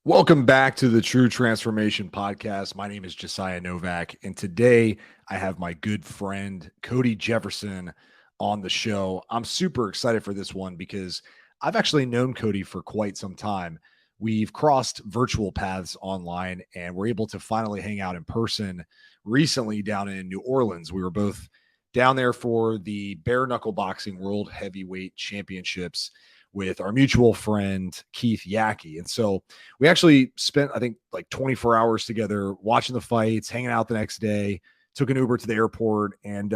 Welcome back to the True Transformation Podcast. My name is Josiah Novak, and today I have my good friend Cody Jefferson on the show. I'm super excited for this one because I've actually known Cody for quite some time. We've crossed virtual paths online, and we're able to finally hang out in person recently down in New Orleans. We were both down there for the Bare Knuckle Boxing World Heavyweight Championships with our mutual friend Keith Yackey. And so we actually spent, I think, like 24 hours together watching the fights, hanging out the next day, took an Uber to the airport. And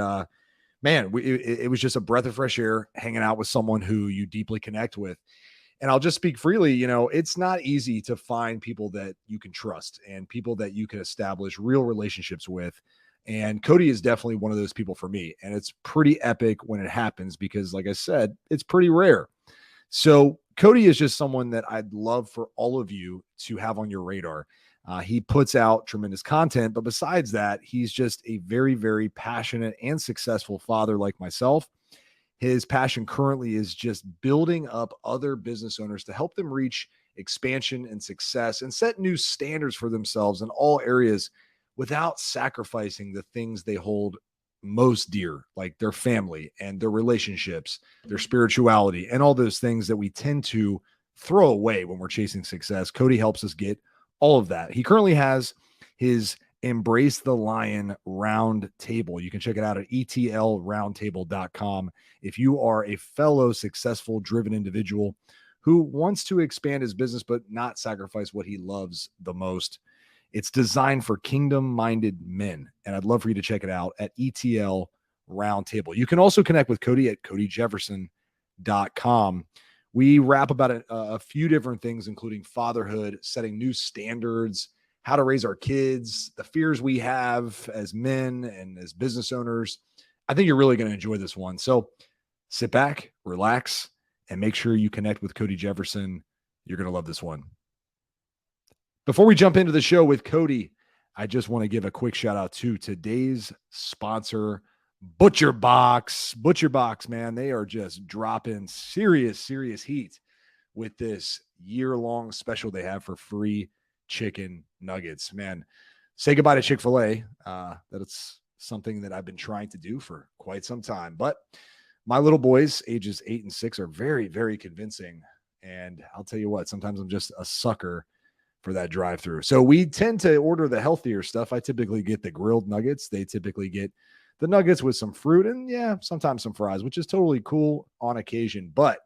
man, it was just a breath of fresh air hanging out with someone who you deeply connect with. And I'll just speak freely, it's not easy to find people that you can trust and people that you can establish real relationships with. And Cody is definitely one of those people for me. And it's pretty epic when it happens because, like I said, it's pretty rare. So Cody is just someone that I'd love for all of you to have on your radar. He puts out tremendous content, but besides that, he's just a very, very passionate and successful father like myself. His passion currently is just building up other business owners to help them reach expansion and success and set new standards for themselves in all areas without sacrificing the things they hold most dear, like their family and their relationships, their spirituality, and all those things that we tend to throw away when we're chasing success. Cody helps us get all of that. He currently has his Embrace the Lion round table. You can check it out at etlroundtable.com. If you are a fellow successful, driven individual who wants to expand his business but not sacrifice what he loves the most, it's designed for kingdom-minded men, and I'd love for you to check it out at ETL Roundtable. You can also connect with Cody at codyjefferson.com. We rap about a few different things, including fatherhood, setting new standards, how to raise our kids, the fears we have as men and as business owners. I think you're really going to enjoy this one. So sit back, relax, and make sure you connect with Cody Jefferson. You're going to love this one. Before we jump into the show with Cody, I just want to give a quick shout out to today's sponsor, Butcher Box. Butcher Box, man, they are just dropping serious heat with this year-long special they have for free chicken nuggets. Man, say goodbye to Chick-fil-A. That's something that I've been trying to do for quite some time. But my little boys, ages 8 and 6, are very, very convincing. And I'll tell you what, sometimes I'm just a sucker for that drive-through. So we tend to order the healthier stuff. I typically get the grilled nuggets. They typically get the nuggets with some fruit and sometimes some fries, which is totally cool on occasion. But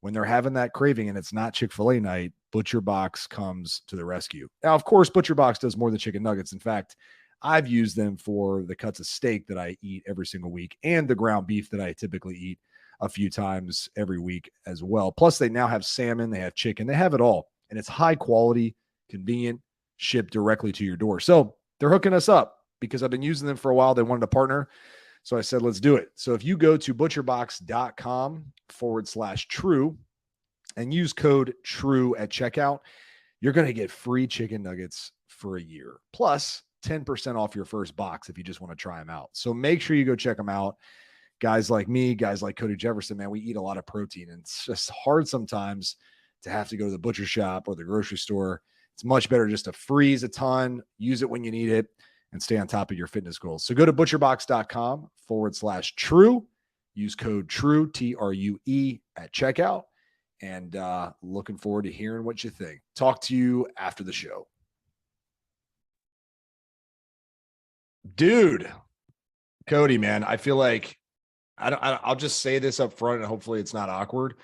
when they're having that craving and it's not Chick-fil-A night, Butcher Box comes to the rescue. Now, of course, Butcher Box does more than chicken nuggets. In fact, I've used them for the cuts of steak that I eat every single week and the ground beef that I typically eat a few times every week as well. Plus, they now have salmon, they have chicken, they have it all. And it's high quality, convenient, shipped directly to your door. So they're hooking us up because I've been using them for a while. They wanted to partner. So I said, let's do it. So if you go to butcherbox.com/true and use code TRUE at checkout, you're going to get free chicken nuggets for a year, plus 10% off your first box if you just want to try them out. So make sure you go check them out. Guys like me, guys like Cody Jefferson, man, we eat a lot of protein, and it's just hard sometimes to have to go to the butcher shop or the grocery store. It's much better just to freeze a ton, use it when you need it, and stay on top of your fitness goals. So go to butcherbox.com/true, use code TRUE, TRUE at checkout, and looking forward to hearing what you think. Talk to you after the show. Dude, Cody, man, I feel like I'll just say this up front and hopefully it's not awkward.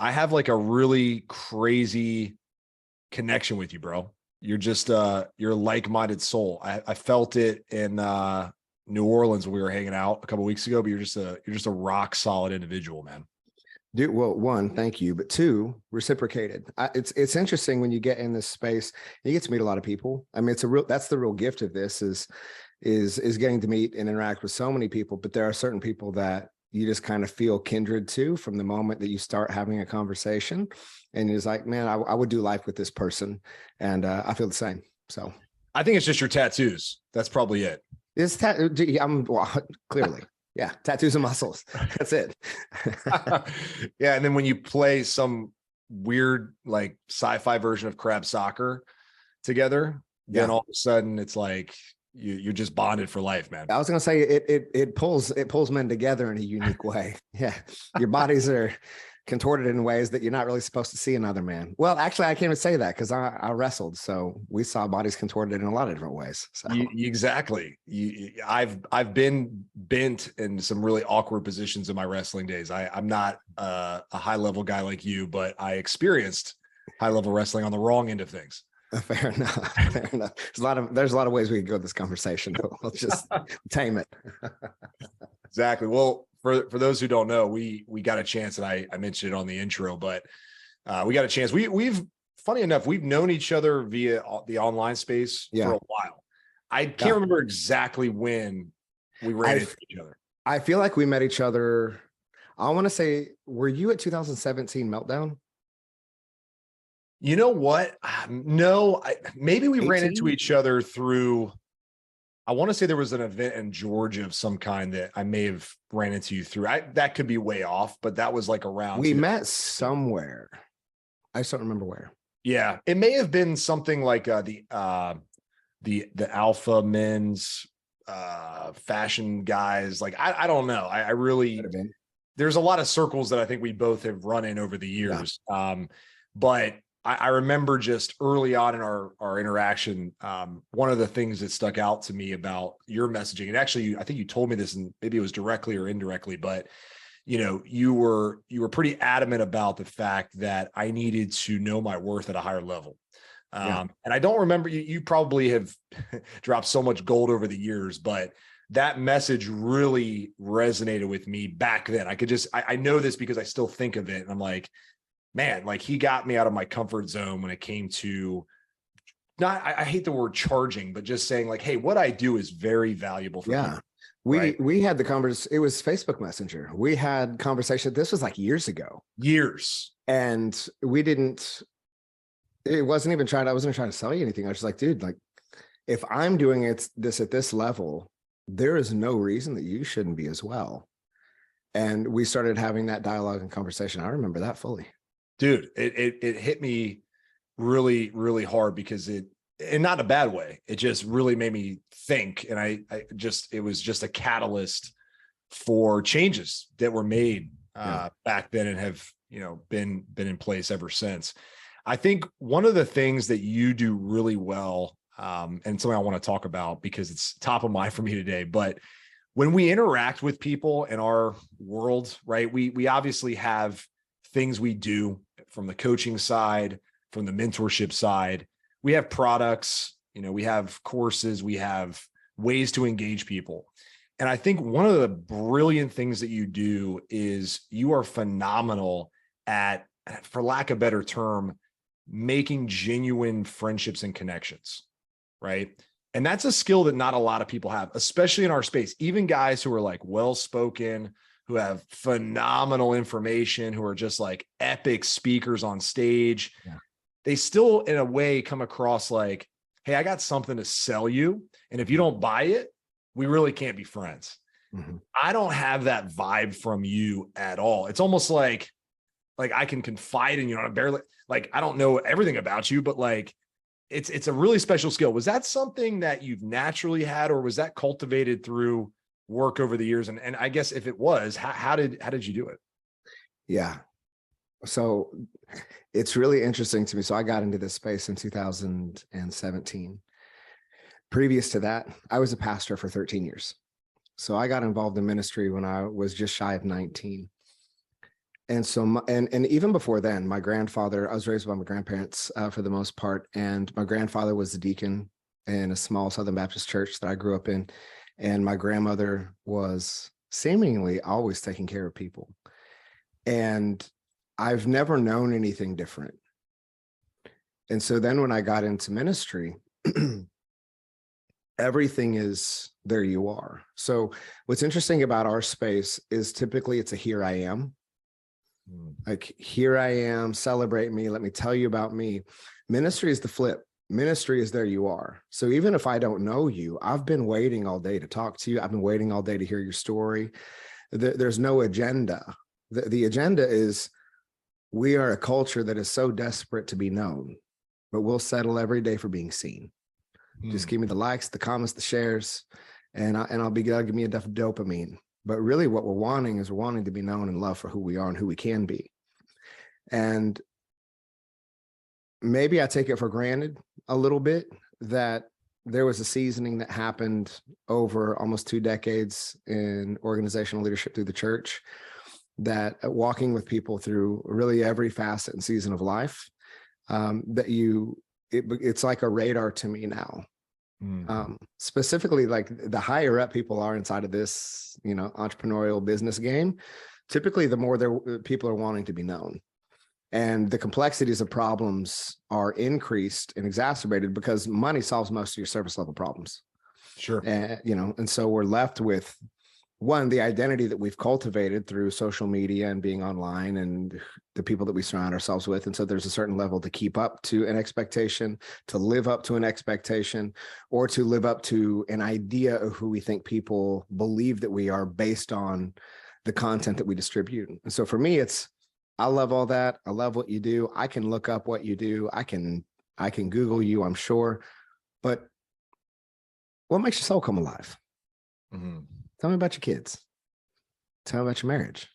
I have like a really crazy connection with you, bro. You're just you're a like-minded soul. I felt it in New Orleans when we were hanging out a couple of weeks ago, but you're just a rock solid individual, man. Dude, well, one, thank you, but two, reciprocated. It's interesting when you get in this space, you get to meet a lot of people. I mean, that's the real gift of this is getting to meet and interact with so many people. But there are certain people that you just kind of feel kindred to from the moment that you start having a conversation, and it's like, man, I would do life with this person, and I feel the same. So I think it's just your tattoos. That's probably it. Clearly. Yeah, tattoos and muscles. That's it. Yeah, and then when you play some weird, like sci-fi version of crab soccer together, then all of a sudden it's like you're just bonded for life, man. I was gonna say it pulls men together in a unique way. Yeah, your bodies are contorted in ways that you're not really supposed to see in other men. Well, actually, I can't even say that because I wrestled, so we saw bodies contorted in a lot of different ways. So Exactly. I've been bent in some really awkward positions in my wrestling days. I'm not a high level guy like you, but I experienced high level wrestling on the wrong end of things. fair enough. Fair enough. There's a lot of ways we can go with this conversation. Let's just tame it. Exactly. Well, for those who don't know, we got a chance, and I mentioned it on the intro, but we got a chance. We've funny enough, we've known each other via the online space for a while. I can't remember exactly when we ran into each other. I feel like we met each other. I want to say, were you at 2017 Meltdown? You know what? No, maybe we 18? ran into each other through, I want to say there was an event in Georgia of some kind that I may have ran into you through. That could be way off, but that was like around. We met somewhere. I just don't remember where. Yeah, it may have been something like the alpha men's fashion guys. Like I don't know. I really, there's a lot of circles that I think we both have run in over the years. Yeah. But I remember just early on in our interaction, one of the things that stuck out to me about your messaging, and actually, I think you told me this, and maybe it was directly or indirectly, but you were pretty adamant about the fact that I needed to know my worth at a higher level. And I don't remember, you probably have dropped so much gold over the years, but that message really resonated with me back then. I know this because I still think of it, and I'm like, man, like he got me out of my comfort zone when it came to I hate the word charging, but just saying like, hey, what I do is very valuable for people. We had the conversation. It was Facebook Messenger. We had conversation. This was like years ago. And it wasn't even I wasn't trying to sell you anything. I was just like, dude, like if I'm doing this at this level, there is no reason that you shouldn't be as well. And we started having that dialogue and conversation. I remember that fully. Dude, it hit me really, really hard because and not in a bad way. It just really made me think. And it was just a catalyst for changes that were made back then and have, been in place ever since. I think one of the things that you do really well, and something I want to talk about because it's top of mind for me today, but when we interact with people in our world, right, we obviously have things we do from the coaching side, from the mentorship side. We have products, we have courses, we have ways to engage people. And I think one of the brilliant things that you do is you are phenomenal at, for lack of a better term, making genuine friendships and connections, right? And that's a skill that not a lot of people have, especially in our space. Even guys who are like well-spoken, who have phenomenal information, who are just like epic speakers on stage. Yeah. They still in a way come across like, hey, I got something to sell you. And if you don't buy it, we really can't be friends. Mm-hmm. I don't have that vibe from you at all. It's almost like I can confide in you. I'm barely like, I don't know everything about you, but like, it's a really special skill. Was that something that you've naturally had, or was that cultivated through work over the years? And I guess if it was, how did you do it? Yeah. So it's really interesting to me. So I got into this space in 2017. Previous to that, I was a pastor for 13 years. So I got involved in ministry when I was just shy of 19. And so, and even before then, my grandfather, I was raised by my grandparents for the most part. And my grandfather was a deacon in a small Southern Baptist church that I grew up in. And my grandmother was seemingly always taking care of people. And I've never known anything different. And so then when I got into ministry, everything is there you are. So what's interesting about our space is typically it's a here I am. Like, here I am, celebrate me, let me tell you about me. Ministry is the flip. Ministry is there you are. So even if I don't know you, I've been waiting all day to talk to you. I've been waiting all day to hear your story. There's no agenda. The agenda is we are a culture that is so desperate to be known, but we'll settle every day for being seen. Just give me the likes, the comments, the shares, and that'll give me enough dopamine. But really what we're wanting is we're wanting to be known and loved for who we are and who we can be. And maybe I take it for granted a little bit that there was a seasoning that happened over almost 2 decades in organizational leadership through the church, that walking with people through really every facet and season of life, it's like a radar to me now. Specifically, like the higher up people are inside of this, entrepreneurial business game, typically the more people are wanting to be known. And the complexities of problems are increased and exacerbated because money solves most of your service level problems. Sure. And so we're left with, one, the identity that we've cultivated through social media and being online and the people that we surround ourselves with. And so there's a certain level to keep up to an expectation, to live up to an expectation, or to live up to an idea of who we think people believe that we are based on the content that we distribute. And so for me, I love all that. I love what you do. I can look up what you do. I can Google you, I'm sure. But what makes your soul come alive? Tell me about your kids. Tell me about your marriage.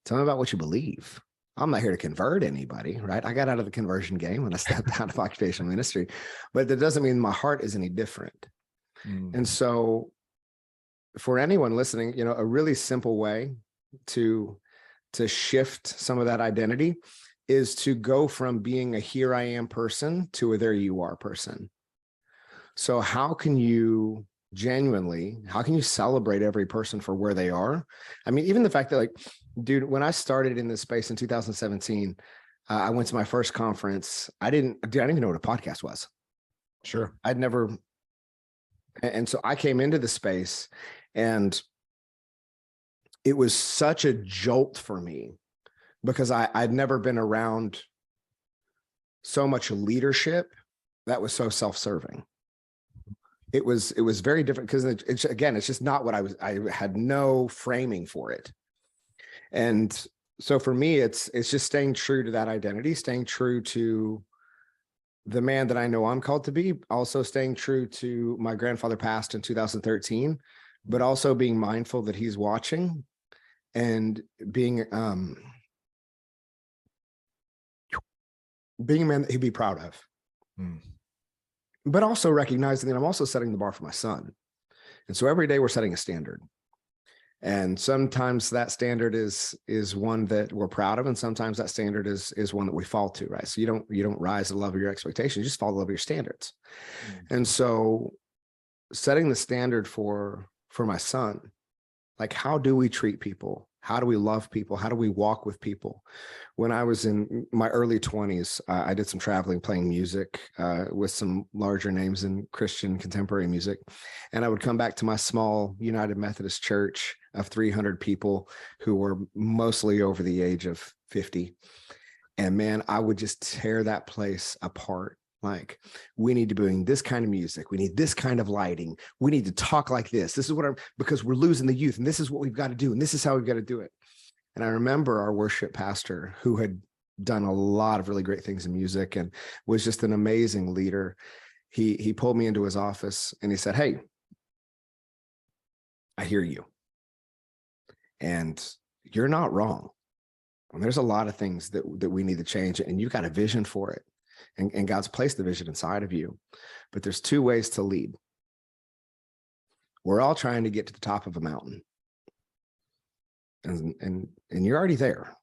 Tell me about what you believe. I'm not here to convert anybody, right? I got out of the conversion game when I stepped out of occupational ministry, but that doesn't mean my heart is any different. And so for anyone listening, a really simple way to shift some of that identity is to go from being a here I am person to a there you are person. So how can you celebrate every person for where they are? I mean, even the fact that, like, dude, when I started in this space in 2017, I went to my first conference. I didn't even know what a podcast was. Sure. I'd never. And so I came into the space, and it was such a jolt for me because I'd never been around so much leadership that was so self-serving. It was very different because it's just not what I had no framing for it. And so for me, it's just staying true to that identity, staying true to the man that I know I'm called to be, also staying true to my grandfather passed in 2013, but also being mindful that he's watching and being a man that he'd be proud of. But also recognizing that I'm also setting the bar for my son. And so every day we're setting a standard. And sometimes that standard is one that we're proud of. And sometimes that standard is one that we fall to, right? So you don't rise to the level of your expectations, you just fall to the level of your standards. And so setting the standard for my son, like, how do we treat people? How do we love people? How do we walk with people? When I was in my early 20s, I did some traveling, playing music with some larger names in Christian contemporary music. And I would come back to my small United Methodist church of 300 people who were mostly over the age of 50. And man, I would just tear that place apart. Like, we need to be doing this kind of music. We need this kind of lighting. We need to talk like this. This is because we're losing the youth, and this is what we've got to do. And this is how we've got to do it. And I remember our worship pastor, who had done a lot of really great things in music and was just an amazing leader. He pulled me into his office and he said, "Hey, I hear you. And you're not wrong. And there's a lot of things that we need to change, and you've got a vision for it. And God's placed the vision inside of you. But there's 2 ways to lead. We're all trying to get to the top of a mountain. And you're already there.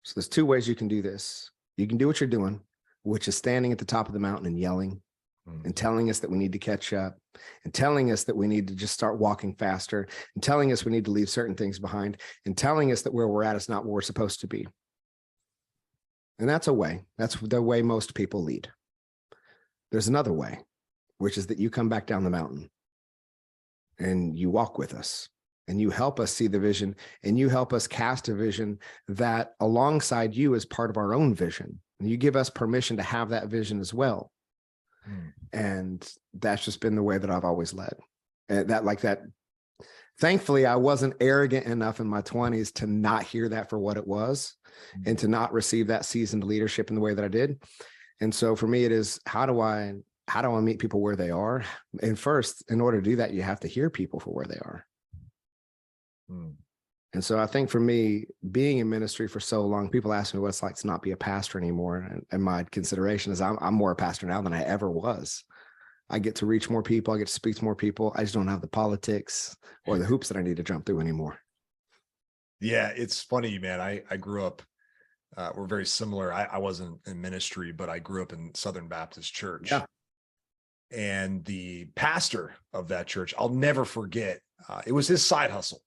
So there's 2 ways you can do this. You can do what you're doing, which is standing at the top of the mountain and yelling and telling us that we need to catch up, and telling us that we need to just start walking faster, and telling us we need to leave certain things behind, and telling us that where we're at is not where we're supposed to be. And that's a way. That's the way most people lead. There's another way, which is that you come back down the mountain and you walk with us, and you help us see the vision, and you help us cast a vision that alongside you is part of our own vision. And you give us permission to have that vision as well. And that's just been the way that I've always led. And that Thankfully, I wasn't arrogant enough in my 20s to not hear that for what it was and to not receive that seasoned leadership in the way that I did. And so for me, it is, how do I meet people where they are? And first, in order to do that, you have to hear people for where they are. Mm. And so I think for me, being in ministry for so long, people ask me what it's like to not be a pastor anymore. And my consideration is I'm more a pastor now than I ever was. I get to reach more people. I get to speak to more people. I just don't have the politics or the hoops that I need to jump through anymore. Yeah, it's funny, man. I grew up, we're very similar. I wasn't in ministry, but I grew up in Southern Baptist Church. Yeah. And the pastor of that church, I'll never forget, it was his side hustle.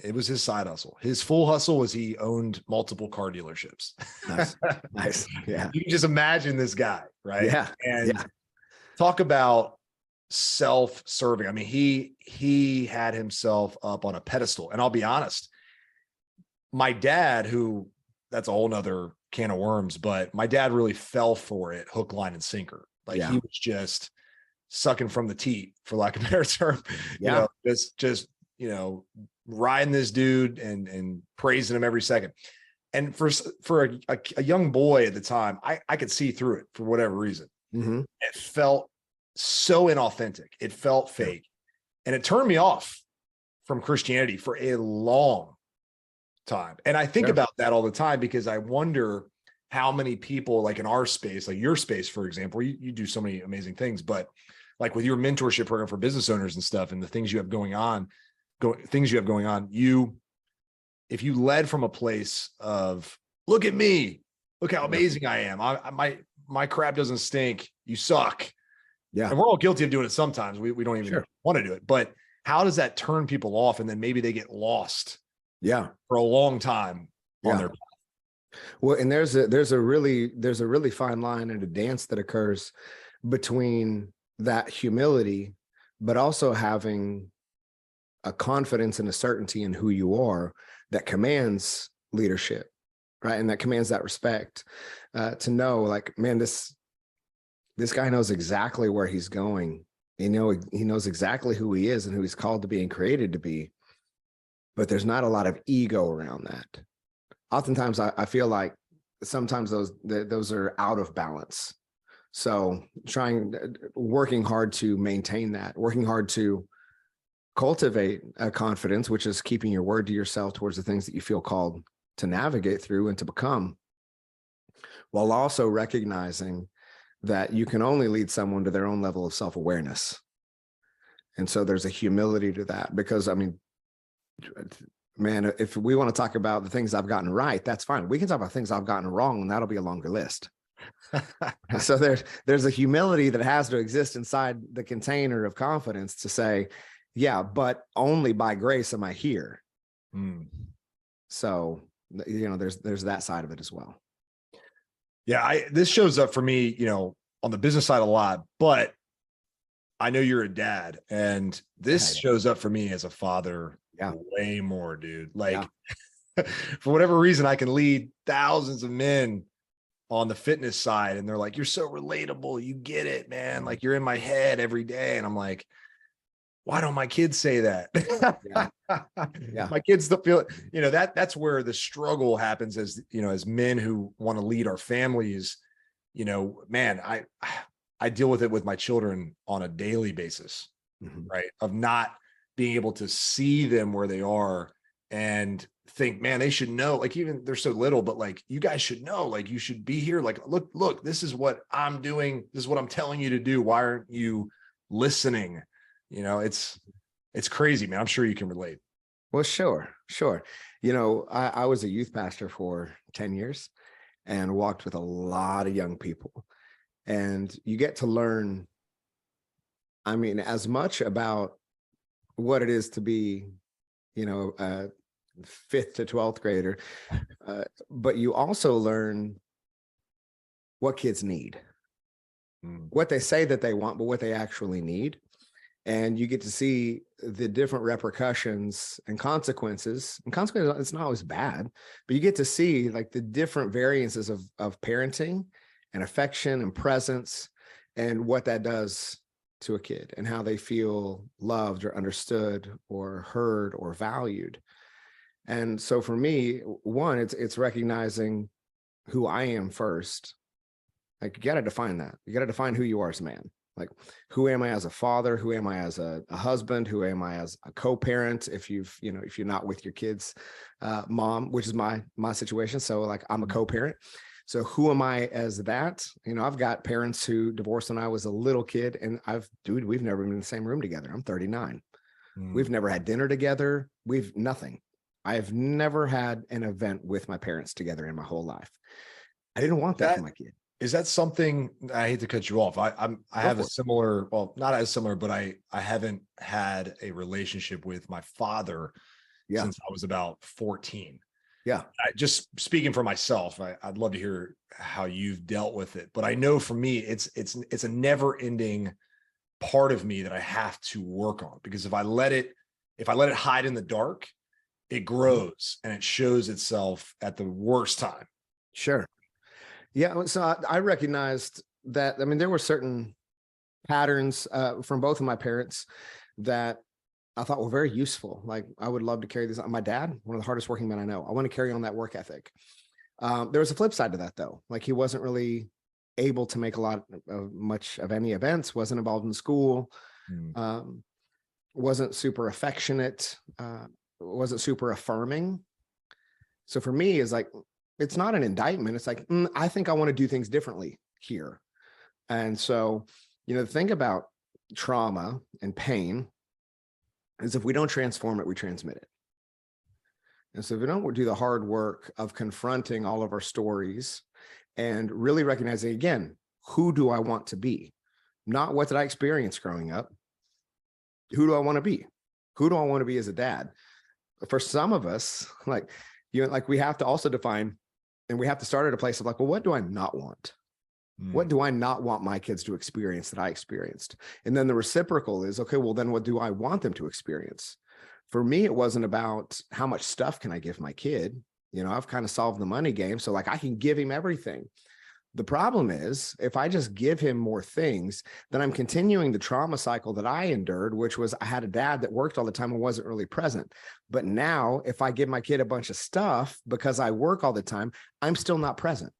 It was his side hustle. His full hustle was he owned multiple car dealerships. Nice. Nice. Yeah. You can just imagine this guy, right? Yeah. And talk about self-serving. I mean, he had himself up on a pedestal. And I'll be honest, my dad, who that's a whole nother can of worms, but my dad really fell for it, hook, line, and sinker. Like he was just sucking from the teat, for lack of a better term. Yeah. Just riding this dude and praising him every second. And for a young boy at the time, I could see through it for whatever reason. Mm-hmm. It felt so inauthentic. It felt fake. And it turned me off from Christianity for a long time. And I think about that all the time because I wonder how many people, like in our space, like your space, for example, you do so many amazing things, but like with your mentorship program for business owners and stuff and the things you have going on, if you led from a place of, look at me, look how amazing I am. My crap doesn't stink. You suck. Yeah. And we're all guilty of doing it sometimes. We don't even want to do it, but how does that turn people off? And then maybe they get lost for a long time on their path. Well, and there's a really fine line and a dance that occurs between that humility, but also having a confidence and a certainty in who you are that commands leadership, right? And that commands that respect, to know like, man, this guy knows exactly where he's going. He knows exactly who he is and who he's called to be and created to be, but there's not a lot of ego around that. Oftentimes I feel like sometimes those are out of balance. So working hard to maintain that, working hard to cultivate a confidence, which is keeping your word to yourself towards the things that you feel called to navigate through and to become, while also recognizing that you can only lead someone to their own level of self-awareness. And so there's a humility to that, because I mean, man, if we want to talk about the things I've gotten right, that's fine. We can talk about things I've gotten wrong, and that'll be a longer list. So there's a humility that has to exist inside the container of confidence to say, yeah, but only by grace am I here. So, there's that side of it as well. Yeah, this shows up for me, on the business side a lot, but I know you're a dad, and this shows up for me as a father way more, dude. Like for whatever reason, I can lead thousands of men on the fitness side, and they're like, you're so relatable. You get it, man. Like you're in my head every day. And I'm like, why don't my kids say that? My kids still feel it. That's where the struggle happens as men who want to lead our families. Man, I deal with it with my children on a daily basis, right? Of not being able to see them where they are and think, man, they should know, like, even they're so little, but like, you guys should know, like, you should be here. Like, look, this is what I'm doing. This is what I'm telling you to do. Why aren't you listening? It's crazy, man. I'm sure you can relate. Well, sure. I was a youth pastor for 10 years and walked with a lot of young people, and you get to learn, I mean, as much about what it is to be, a 5th to 12th grader, but you also learn what kids need, what they say that they want, but what they actually need. And you get to see the different repercussions and consequences. And consequences, it's not always bad, but you get to see like the different variances of parenting and affection and presence and what that does to a kid and how they feel loved or understood or heard or valued. And so for me, one, it's recognizing who I am first. Like, you got to define that. You got to define who you are as a man. Like, who am I as a father? Who am I as a husband? Who am I as a co-parent? If you're not with your kids' mom, which is my situation. So like, I'm a co-parent. So who am I as that? I've got parents who divorced when I was a little kid, and we've never been in the same room together. I'm 39. We've never had dinner together. Nothing. I've never had an event with my parents together in my whole life. I didn't want that for my kid. Is that something? I hate to cut you off. I have a similar, well, not as similar, but I haven't had a relationship with my father since I was about 14. Yeah. Just speaking for myself, I'd love to hear how you've dealt with it. But I know for me, it's a never ending part of me that I have to work on, because if I let it hide in the dark, it grows and it shows itself at the worst time. Sure. Yeah. So I recognized that, there were certain patterns from both of my parents that I thought were very useful. Like, I would love to carry this on. My dad, one of the hardest working men I know. I want to carry on that work ethic. There was a flip side to that, though. Like, he wasn't really able to make much of any events, wasn't involved in school, wasn't super affectionate, wasn't super affirming. So for me, it's not an indictment. It's like, I think I want to do things differently here. And so, the thing about trauma and pain is, if we don't transform it, we transmit it. And so if we don't do the hard work of confronting all of our stories and really recognizing, again, who do I want to be? Not what did I experience growing up? Who do I want to be? Who do I want to be as a dad? For some of us, we have to also define, and we have to start at a place of like, well, what do I not want? What do I not want my kids to experience that I experienced? And then the reciprocal is, okay, well, then what do I want them to experience? For me, it wasn't about how much stuff can I give my kid. I've kind of solved the money game. So like, I can give him everything. The problem is, if I just give him more things, then I'm continuing the trauma cycle that I endured, which was, I had a dad that worked all the time and wasn't really present. But now if I give my kid a bunch of stuff because I work all the time, I'm still not present.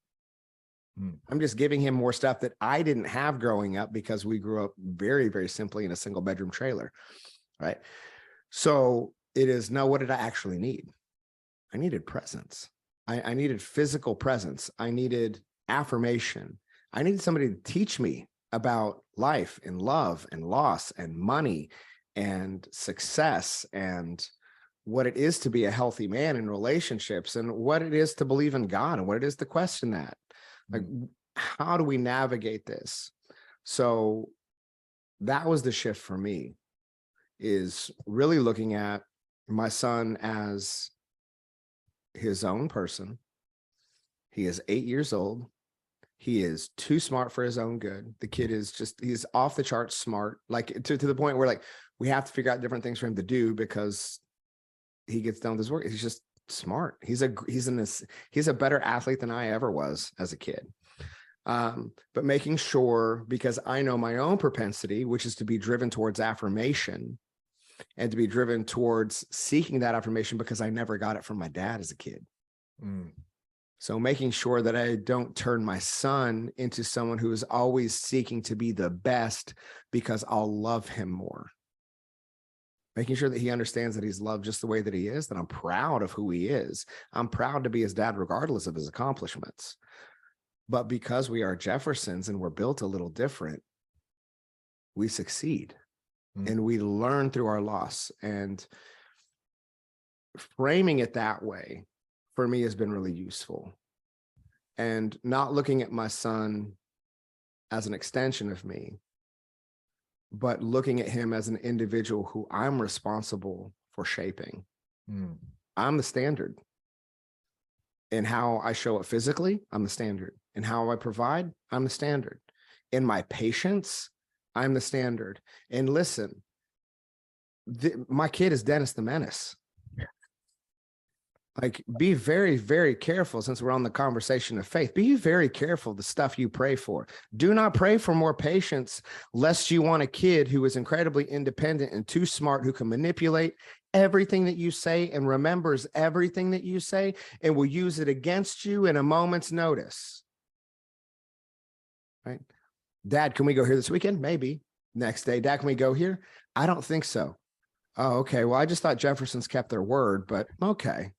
I'm just giving him more stuff that I didn't have growing up, because we grew up very, very simply in a single bedroom trailer. Right. So it is, now, what did I actually need? I needed presence. I needed physical presence. I needed affirmation. I needed somebody to teach me about life and love and loss and money and success and what it is to be a healthy man in relationships and what it is to believe in God and what it is to question that. Like, how do we navigate this? So that was the shift for me, is really looking at my son as his own person. He is 8 years old. He is too smart for his own good. The kid is he's off the charts smart, like to the point where, like, we have to figure out different things for him to do because he gets done with his work. He's just smart. He's a better athlete than I ever was as a kid. But making sure, because I know my own propensity, which is to be driven towards affirmation and to be driven towards seeking that affirmation because I never got it from my dad as a kid. So making sure that I don't turn my son into someone who is always seeking to be the best because I'll love him more. Making sure that he understands that he's loved just the way that he is, that I'm proud of who he is. I'm proud to be his dad, regardless of his accomplishments. But because we are Jeffersons and we're built a little different, we succeed and we learn through our loss. And framing it that way for me has been really useful. And not looking at my son as an extension of me, but looking at him as an individual who I'm responsible for shaping. I'm the standard. In how I show up physically, I'm the standard. In how I provide, I'm the standard. In my patience, I'm the standard. And listen, my kid is Dennis the Menace. Like, be very, very careful, since we're on the conversation of faith. Be very careful the stuff you pray for. Do not pray for more patience, lest you want a kid who is incredibly independent and too smart, who can manipulate everything that you say and remembers everything that you say and will use it against you in a moment's notice. Right? Dad, can we go here this weekend? Maybe. Next day, Dad, can we go here? I don't think so. Oh, okay. Well, I just thought Jeffersons kept their word, but okay.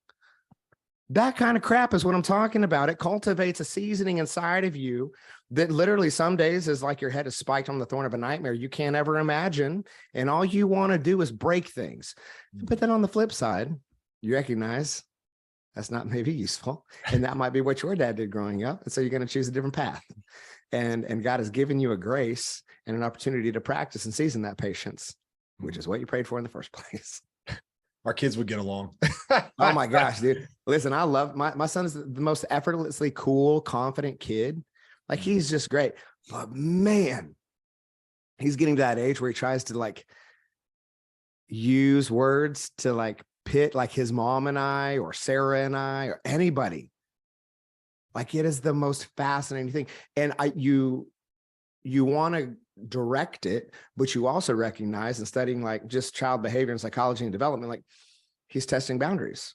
That kind of crap is what I'm talking about. It cultivates a seasoning inside of you that literally some days is like your head is spiked on the thorn of a nightmare you can't ever imagine. And all you want to do is break things. But then on the flip side, you recognize that's not maybe useful. And that might be what your dad did growing up. And so you're going to choose a different path. And God has given you a grace and an opportunity to practice and season that patience, which is what you prayed for in the first place. Our kids would get along. Oh my gosh, dude. Listen, I love my son is the most effortlessly cool, confident kid. Like, he's just great. But man, he's getting to that age where he tries to like use words to like pit like his mom and I, or Sarah and I, or anybody. Like, it is the most fascinating thing. And you want to direct it, but you also recognize, in studying like just child behavior and psychology and development, like, he's testing boundaries.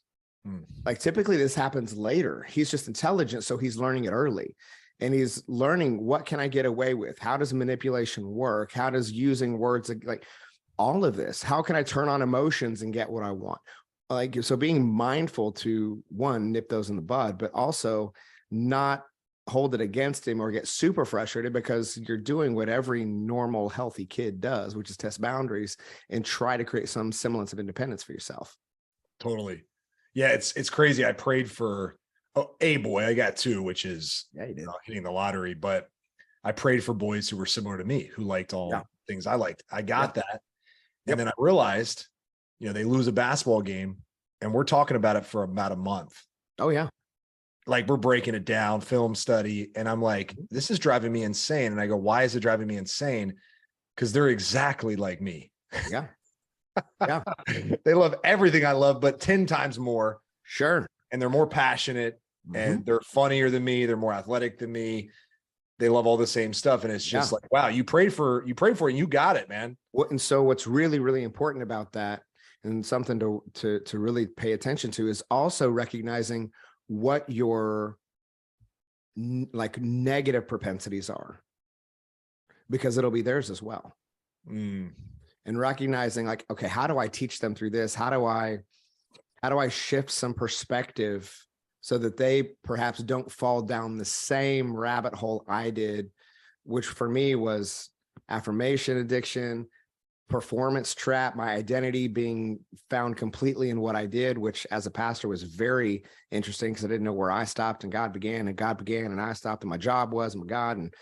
Like, typically this happens later. He's just intelligent, so he's learning it early, and he's learning, what can I get away with? How does manipulation work? How does using words, like all of this, how can I turn on emotions and get what I want? Like, so being mindful to, one, nip those in the bud, but also not hold it against him or get super frustrated, because you're doing what every normal, healthy kid does, which is test boundaries and try to create some semblance of independence for yourself. Totally. Yeah, it's crazy. I prayed for a boy. I got two, which is hitting the lottery, but I prayed for boys who were similar to me, who liked all things I liked. I got that. And then I realized, they lose a basketball game, and we're talking about it for about a month. Oh yeah. Like, we're breaking it down, film study. And I'm like, this is driving me insane. And I go, why is it driving me insane? Because they're exactly like me. Yeah. Yeah. They love everything I love, but 10 times more. Sure. And they're more passionate, and they're funnier than me. They're more athletic than me. They love all the same stuff. And it's just like, wow, you prayed for it and you got it, man. And so what's really, really important about that, and something to really pay attention to, is also recognizing what your like negative propensities are, because it'll be theirs as well. And recognizing, like, okay, how do I teach them through this? How do I shift some perspective so that they perhaps don't fall down the same rabbit hole I did, which for me was affirmation addiction, performance trap, my identity being found completely in what I did, which as a pastor was very interesting, because I didn't know where I stopped and God began, and I stopped, and my job was my God. And,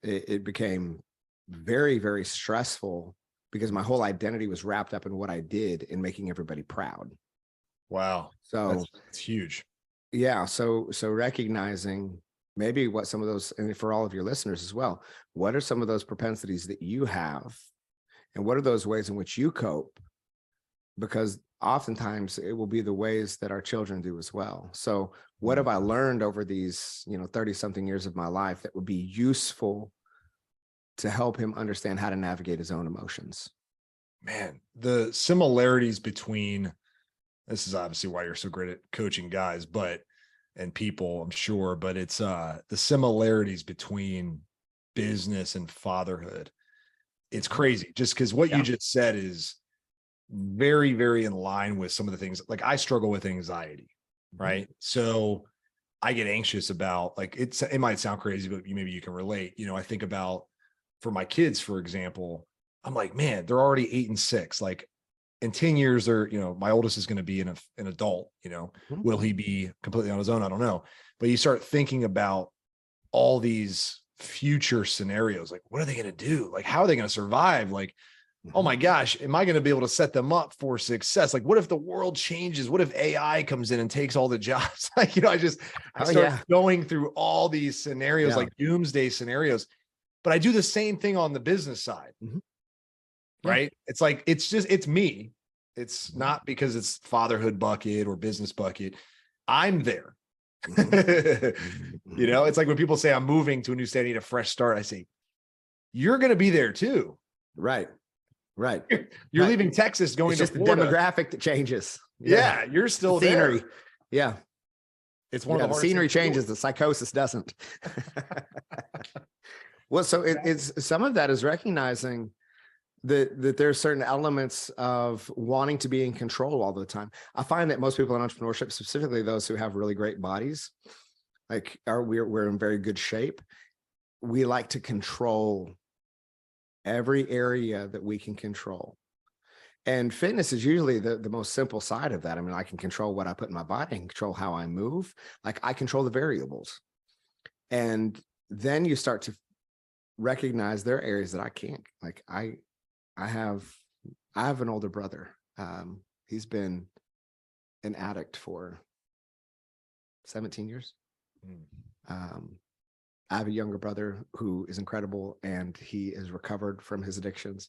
it became very, very stressful, because my whole identity was wrapped up in what I did in making everybody proud. Wow. So it's huge. Yeah. So recognizing maybe what some of those, and for all of your listeners as well, what are some of those propensities that you have, and what are those ways in which you cope? Because oftentimes it will be the ways that our children do as well. So what have I learned over these, 30 something years of my life that would be useful to help him understand how to navigate his own emotions? Man, the similarities between, this is obviously why you're so great at coaching guys, and people, I'm sure, but it's the similarities between business and fatherhood. It's crazy, just because what you just said is very, very in line with some of the things. Like, I struggle with anxiety, right? So I get anxious about, like, it might sound crazy, but maybe you can relate. I think about, for my kids, for example, I'm like, man, they're already 8 and 6. Like, in 10 years, they're, my oldest is going to be an adult, will he be completely on his own? I don't know. But you start thinking about all these future scenarios. Like, what are they going to do? Like, how are they going to survive? Like, oh my gosh, am I going to be able to set them up for success? Like, what if the world changes? What if AI comes in and takes all the jobs? Like, I start going through all these scenarios, like doomsday scenarios. But I do the same thing on the business side, right? It's like, it's me. It's not because it's fatherhood bucket or business bucket. I'm there. You know, it's like when people say I'm moving to a new state, I need a fresh start. I say, you're going to be there too. Right. Right. You're Right. leaving Texas, going It's to just the Florida. demographic that changes. Yeah, you're still the scenery. there. Yeah. It's one of the scenery changes, the psychosis doesn't. Well, so it's some of that is recognizing that there's certain elements of wanting to be in control all the time. I find that most people in entrepreneurship, specifically those who have really great bodies, like we're in very good shape. We like to control every area that we can control. And fitness is usually the most simple side of that. I mean, I can control what I put in my body, I can control how I move. Like I control the variables. And then you start to recognize there are areas that I can't. Like I have an older brother. He's been an addict for 17 years. I have a younger brother who is incredible, and he is recovered from his addictions.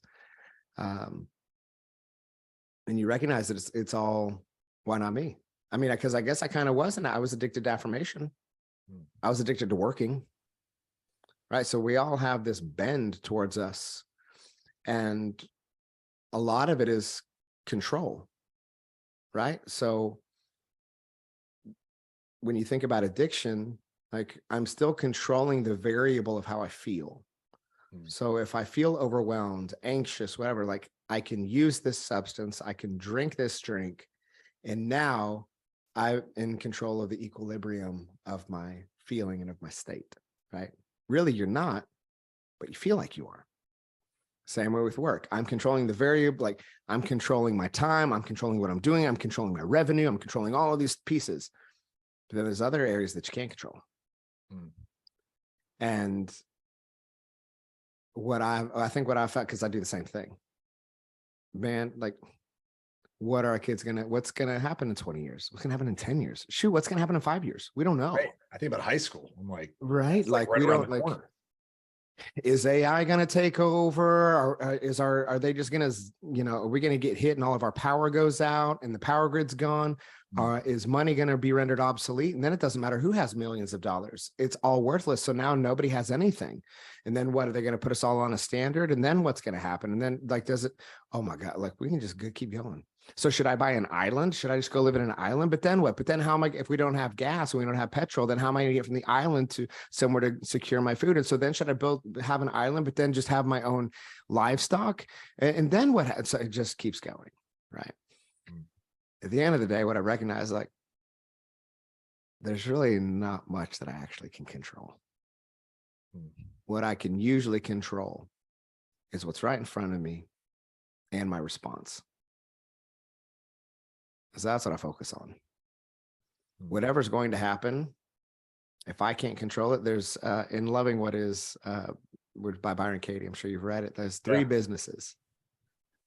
And you recognize that it's all, why not me? I mean, because I guess I kind of wasn't. I was addicted to affirmation. I was addicted to working. Right. So we all have this bend towards us. And a lot of it is control. Right. So when you think about addiction, like I'm still controlling the variable of how I feel. So if I feel overwhelmed, anxious, whatever, like I can use this substance, I can drink this drink, and now I'm in control of the equilibrium of my feeling and of my state, right? Really, you're not, but you feel like you are. Same way with work. I'm controlling the variable, like I'm controlling my time, I'm controlling what I'm doing, I'm controlling my revenue, I'm controlling all of these pieces. But then there's other areas that you can't control. And I think what I felt, because I do the same thing, man, like what's gonna happen in 20 years? What's gonna happen in 10 years? Shoot, what's gonna happen in 5 years? We don't know. Right. I think about high school. I'm like, right. Like right we don't like, corner. Is AI going to take over, or are they just going to, are we going to get hit and all of our power goes out and the power grid's gone? Is money going to be rendered obsolete? And then it doesn't matter who has millions of dollars. It's all worthless. So now nobody has anything. And then what, are they going to put us all on a standard? And then what's going to happen? And then like, oh my God, like we can just keep going. So should I buy an island? Should I just go live in an island? But then what? But then how am I, if we don't have gas and we don't have petrol, then how am I going to get from the island to somewhere to secure my food? And so then should I have an island, but then just have my own livestock? And then what? So it just keeps going, right? At the end of the day, what I recognize, like, there's really not much that I actually can control. What I can usually control is what's right in front of me and my response. Because that's what I focus on. Whatever's going to happen, if I can't control it, there's in Loving What Is by Byron Katie, I'm sure you've read it. There's three businesses.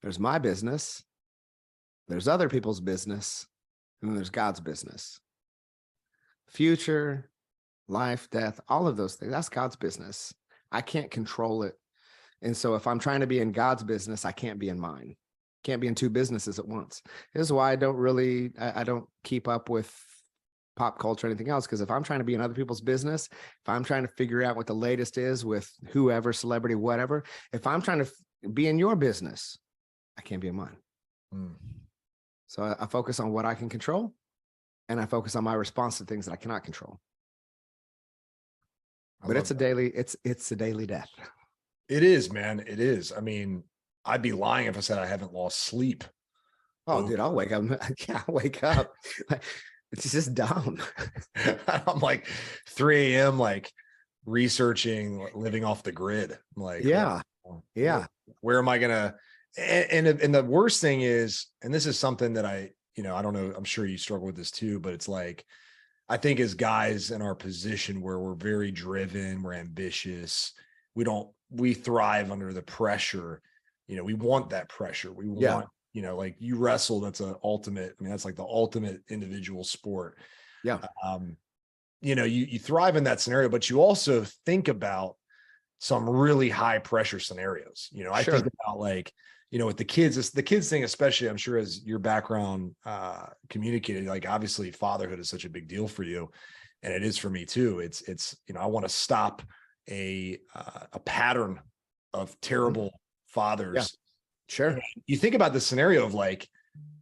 There's my business, there's other people's business, and then there's God's business. Future, life, death, all of those things, that's God's business. I can't control it. And so if I'm trying to be in God's business, I can't be in mine. Can't be in two businesses at once. This is why I don't keep up with pop culture or anything else. Because if I'm trying to be in other people's business, if I'm trying to figure out what the latest is with whoever, celebrity, whatever, if I'm trying to be in your business, I can't be in mine. So I focus on what I can control, and I focus on my response to things that I cannot control. But it's a daily death. It is, man. It is. I mean, I'd be lying if I said I haven't lost sleep. Oh, dude, I'll wake up. Yeah, I'll wake up. It's just dumb. I'm like 3 a.m. like researching living off the grid. I'm like, yeah. Where am I gonna? And the worst thing is, and this is something that I don't know. I'm sure you struggle with this too, but it's like, I think as guys in our position where we're very driven, we're ambitious, we thrive under the pressure. We want that pressure. We want, like you wrestle, that's that's like the ultimate individual sport. Yeah. You thrive in that scenario, but you also think about some really high pressure scenarios. I Sure. think about like, with the kids, it's the kids thing, especially, I'm sure as your background communicated, like obviously fatherhood is such a big deal for you. And it is for me too. It's, I want to stop a pattern of terrible fathers. Yeah. Sure. And you think about the scenario of like,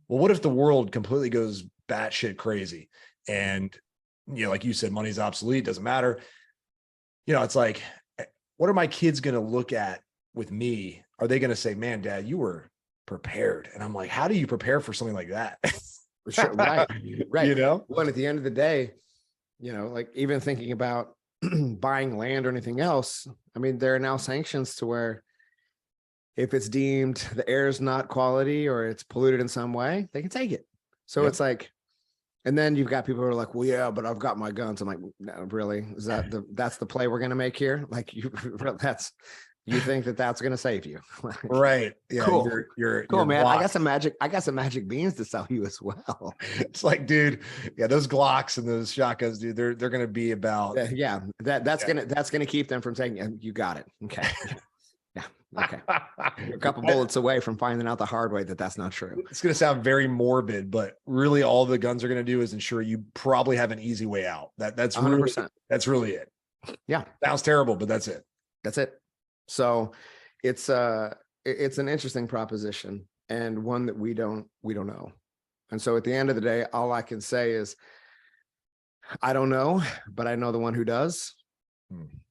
well, what if the world completely goes batshit crazy? And, like you said, money's obsolete, doesn't matter. It's like, what are my kids going to look at with me? Are they going to say, man, Dad, you were prepared? And I'm like, how do you prepare for something like that? For sure. Right. Right. Well, at the end of the day, like even thinking about buying land or anything else, I mean, there are now sanctions to where if it's deemed the air is not quality or it's polluted in some way, they can take it. So Yep. it's like, and then you've got people who are like, well, yeah, but I've got my guns. I'm like, no, really? Is that's the play we're going to make here? Like you think that's going to save you? Like, right. Yeah. Cool. You're Cool, man. Glock. I got some magic beans to sell you as well. It's like, dude, yeah, those Glocks and those shotguns, dude, they're going to be about. Yeah. That's going to keep them from taking, you got it. Okay. Yeah. Okay. You're a couple bullets away from finding out the hard way that that's not true. It's going to sound very morbid, but really all the guns are going to do is ensure you probably have an easy way out. That's 100%. That's really it. Yeah. Sounds terrible, but that's it. That's it. So it's an interesting proposition and one that we don't know. And so at the end of the day, all I can say is, I don't know, but I know the one who does.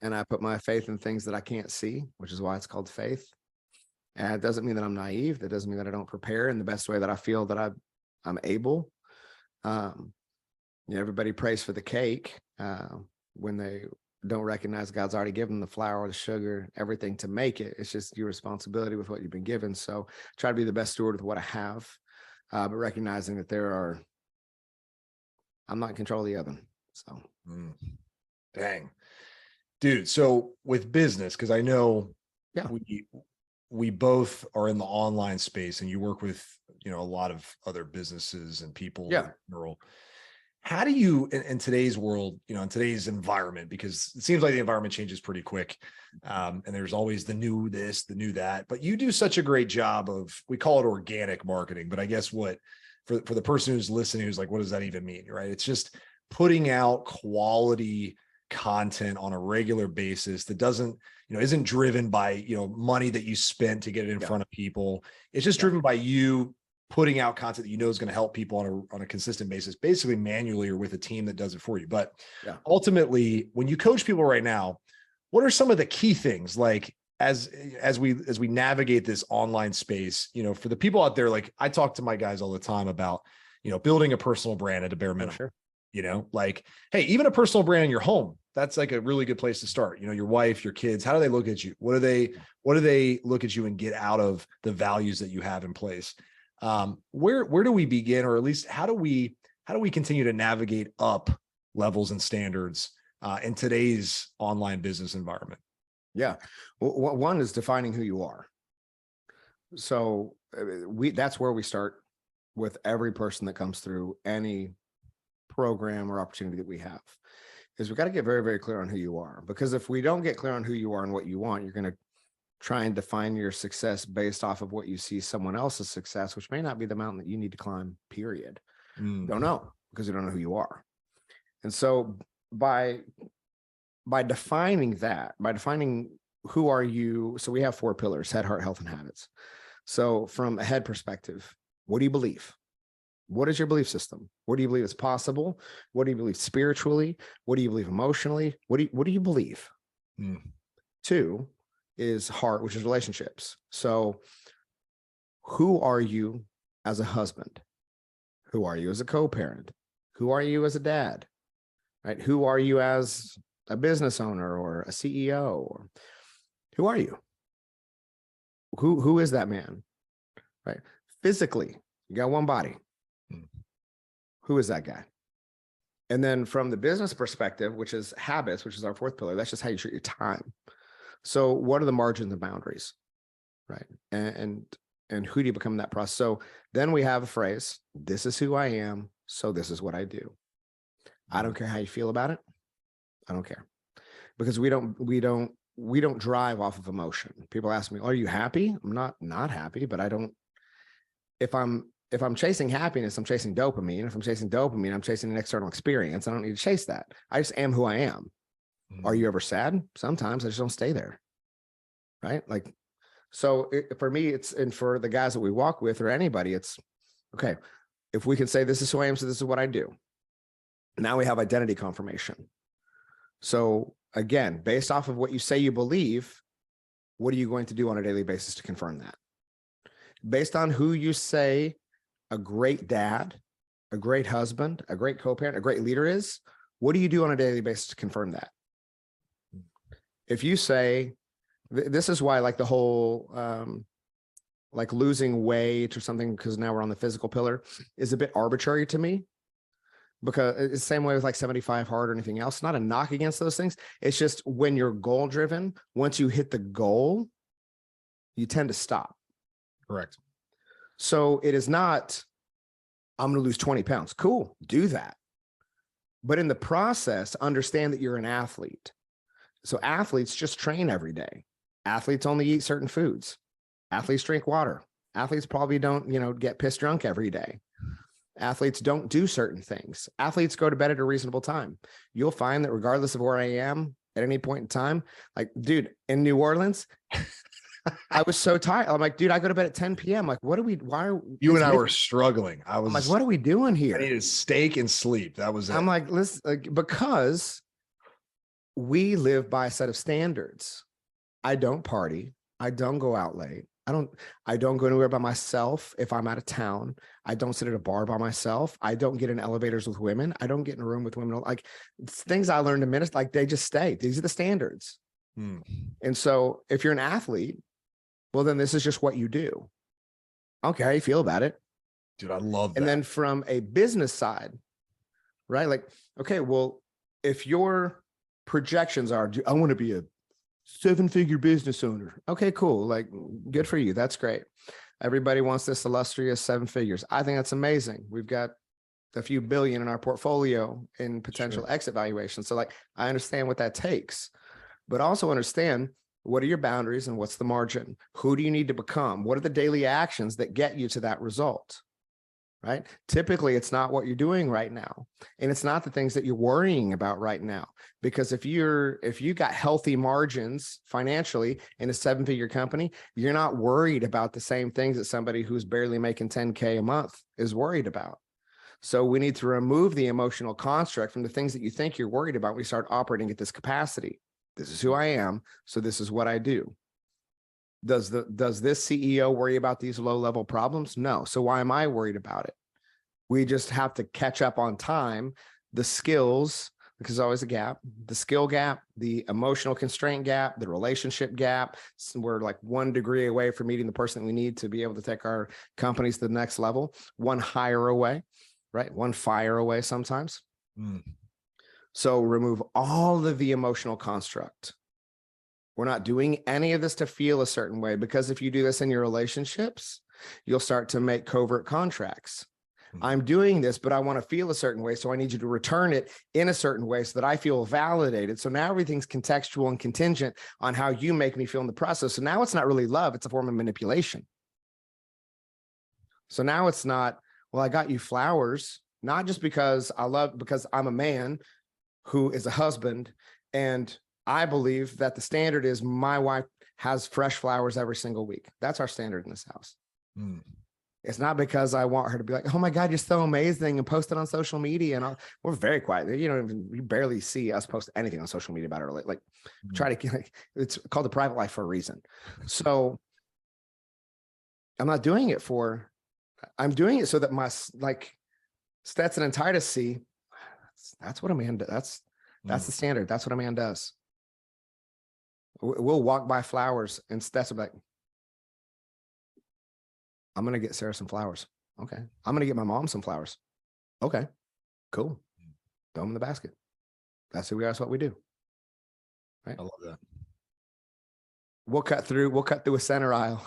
And I put my faith in things that I can't see, which is why it's called faith. And it doesn't mean that I'm naive. That doesn't mean that I don't prepare in the best way that I feel that I'm able. Everybody prays for the cake when they don't recognize God's already given the flour, the sugar, everything to make it. It's just your responsibility with what you've been given. So try to be the best steward with what I have, but recognizing that I'm not in control of the oven. So, Dang. Dude, so with business, because I know we both are in the online space and you work with, a lot of other businesses and people in general. How do you, in today's world, in today's environment, because it seems like the environment changes pretty quick and there's always the new this, the new that, but you do such a great job of, we call it organic marketing, but I guess for the person who's listening, who's like, what does that even mean? Right. It's just putting out quality content on a regular basis that doesn't, isn't driven by, money that you spent to get it in front of people. It's just driven by you putting out content that is going to help people on a consistent basis, basically manually or with a team that does it for you. But ultimately, when you coach people right now, what are some of the key things, like as we navigate this online space, for the people out there? Like I talk to my guys all the time about, building a personal brand at a bare minimum. Sure. Like, hey, even a personal brand in your home, that's like a really good place to start. Your wife, your kids, how do they look at you? What do they look at you and get out of the values that you have in place? Where do we begin, or at least how do we continue to navigate up levels and standards in today's online business environment? Yeah. Well, one is defining who you are. So that's where we start with every person that comes through any program or opportunity that we have, is we got to get very, very clear on who you are. Because if we don't get clear on who you are and what you want, you're going to try and define your success based off of what you see someone else's success, which may not be the mountain that you need to climb, period. Don't know, because you don't know who you are. And so by defining who are you, so we have 4 pillars: head, heart, health, and habits. So from a head perspective, what do you believe? What is your belief system? What do you believe is possible? What do you believe spiritually? What do you believe emotionally? What do you believe? 2 is heart, which is relationships. So who are you as a husband? Who are you as a co-parent? Who are you as a dad? Right? Who are you as a business owner or a CEO? Or who are you? Who is that man? Right? Physically, you got one body. Who is that guy? And then from the business perspective, which is habits, which is our 4th pillar, that's just how you treat your time. So what are the margins and boundaries, right? And who do you become in that process? So then we have a phrase: this is who I am, so this is what I do. I don't care how you feel about it. I don't care, because we don't we don't drive off of emotion. People ask me, are you happy? I'm not happy, but I don't, if I'm chasing happiness, I'm chasing dopamine. If I'm chasing dopamine, I'm chasing an external experience. I don't need to chase that. I just am who I am. Are you ever sad? Sometimes. I just don't stay there. Right? Like, so for me, and for the guys that we walk with or anybody, it's okay. If we can say this is who I am, so this is what I do. Now we have identity confirmation. So again, based off of what you say you believe, what are you going to do on a daily basis to confirm that? Based on who you say a great dad, a great husband, a great co-parent, a great leader is, what do you do on a daily basis to confirm that? If you say, this is why like the whole, like losing weight or something, because now we're on the physical pillar, is a bit arbitrary to me, because it's the same way with like 75 hard or anything else. Not a knock against those things. It's just when you're goal driven, once you hit the goal, you tend to stop. Correct. So it is not, I'm going to lose 20 pounds. Cool. Do that. But in the process, understand that you're an athlete. So athletes just train every day. Athletes only eat certain foods. Athletes drink water. Athletes probably don't, get pissed drunk every day. Athletes don't do certain things. Athletes go to bed at a reasonable time. You'll find that regardless of where I am at any point in time, like, dude, in New Orleans, I was so tired. I'm like, dude, I go to bed at 10 p.m. Like, why are you and I were struggling? I'm like, what are we doing here? I needed steak and sleep. That was it. I'm like, listen, because we live by a set of standards. I don't party. I don't go out late. I don't go anywhere by myself. If I'm out of town, I don't sit at a bar by myself. I don't get in elevators with women. I don't get in a room with women. Like, things I learned in minutes, like they just stay. These are the standards. And so if you're an athlete, well, then this is just what you do. Okay, how you feel about it? Dude, I love that. And then from a business side, right? Like, okay, well, if your projections are, I want to be a 7-figure business owner. Okay, cool. Like, good for you. That's great. Everybody wants this illustrious 7 figures. I think that's amazing. We've got a few billion in our portfolio in potential exit valuation. So like, I understand what that takes, but also understand, what are your boundaries and what's the margin? Who do you need to become? What are the daily actions that get you to that result? Right? Typically, it's not what you're doing right now. And it's not the things that you're worrying about right now. Because if you got healthy margins financially in a 7-figure company, you're not worried about the same things that somebody who's barely making 10K a month is worried about. So we need to remove the emotional construct from the things that you think you're worried about when you start operating at this capacity. This is who I am, so this is what I do. Does this CEO worry about these low-level problems? No. So why am I worried about it? We just have to catch up on time. The skills, because there's always a gap, the skill gap, the emotional constraint gap, the relationship gap. So we're like 1 degree away from meeting the person we need to be able to take our companies to the next level. 1 hire away, right? 1 fire away sometimes. So remove all of the emotional construct. We're not doing any of this to feel a certain way, because if you do this in your relationships, you'll start to make covert contracts. I'm doing this, but I want to feel a certain way. So I need you to return it in a certain way so that I feel validated. So now everything's contextual and contingent on how you make me feel in the process. So now it's not really love. It's a form of manipulation. So now it's not, well, I got you flowers, not just because because I'm a man who is a husband, and I believe that the standard is my wife has fresh flowers every single week. That's our standard in this house. It's not because I want her to be like, oh my God, you're so amazing, and post it on social media. And we're very quiet. You barely see us post anything on social media about her. Like try to, it's called the private life for a reason. So I'm not doing it I'm doing it so that my Stetson and Titus see, that's what a man does. That's the standard. That's what a man does. We'll walk by flowers and Stetson will be like, I'm going to get Sarah some flowers. Okay. I'm going to get my mom some flowers. Okay, cool. Throw them in the basket. That's who we are. That's what we do. Right. I love that. We'll cut through a center aisle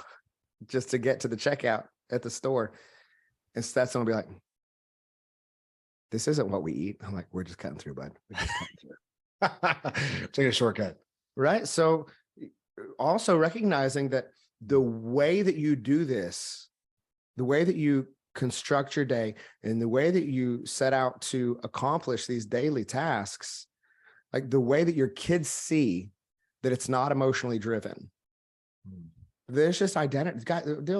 just to get to the checkout at the store. And Stetson will be like, this isn't what we eat. I'm like, we're just cutting through, bud. We're just cutting through. Take a shortcut. Right. So also recognizing that the way that you do this, the way that you construct your day and the way that you set out to accomplish these daily tasks, like the way that your kids see that it's not emotionally driven. There's just identity.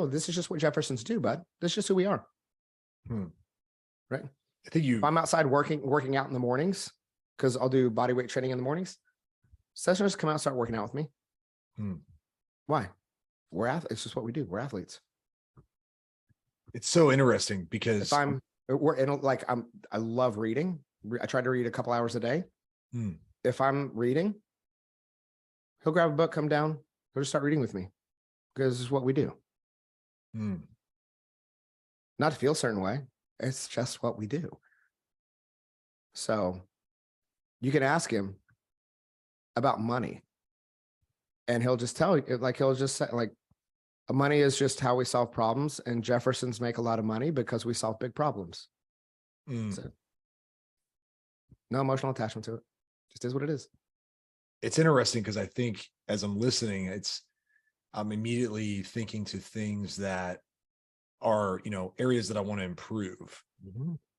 This is just what Jeffersons do, bud. This is just who we are. Right. I think if I'm outside working out in the mornings, because I'll do body weight training in the mornings, sessions come out and start working out with me. Why? We're athletes. It's just what we do. We're athletes. It's so interesting because I love reading. I try to read a couple hours a day. If I'm reading, he'll grab a book, come down, he'll just start reading with me because this is what we do. Not to feel a certain way. It's just what we do. So you can ask him about money and he'll just tell you, like, he'll just say, like, money is just how we solve problems, and Jeffersons make a lot of money because we solve big problems. So, no emotional attachment to it. Just is what it is. It's interesting because I think as I'm listening, I'm immediately thinking to things that are, areas that I want to improve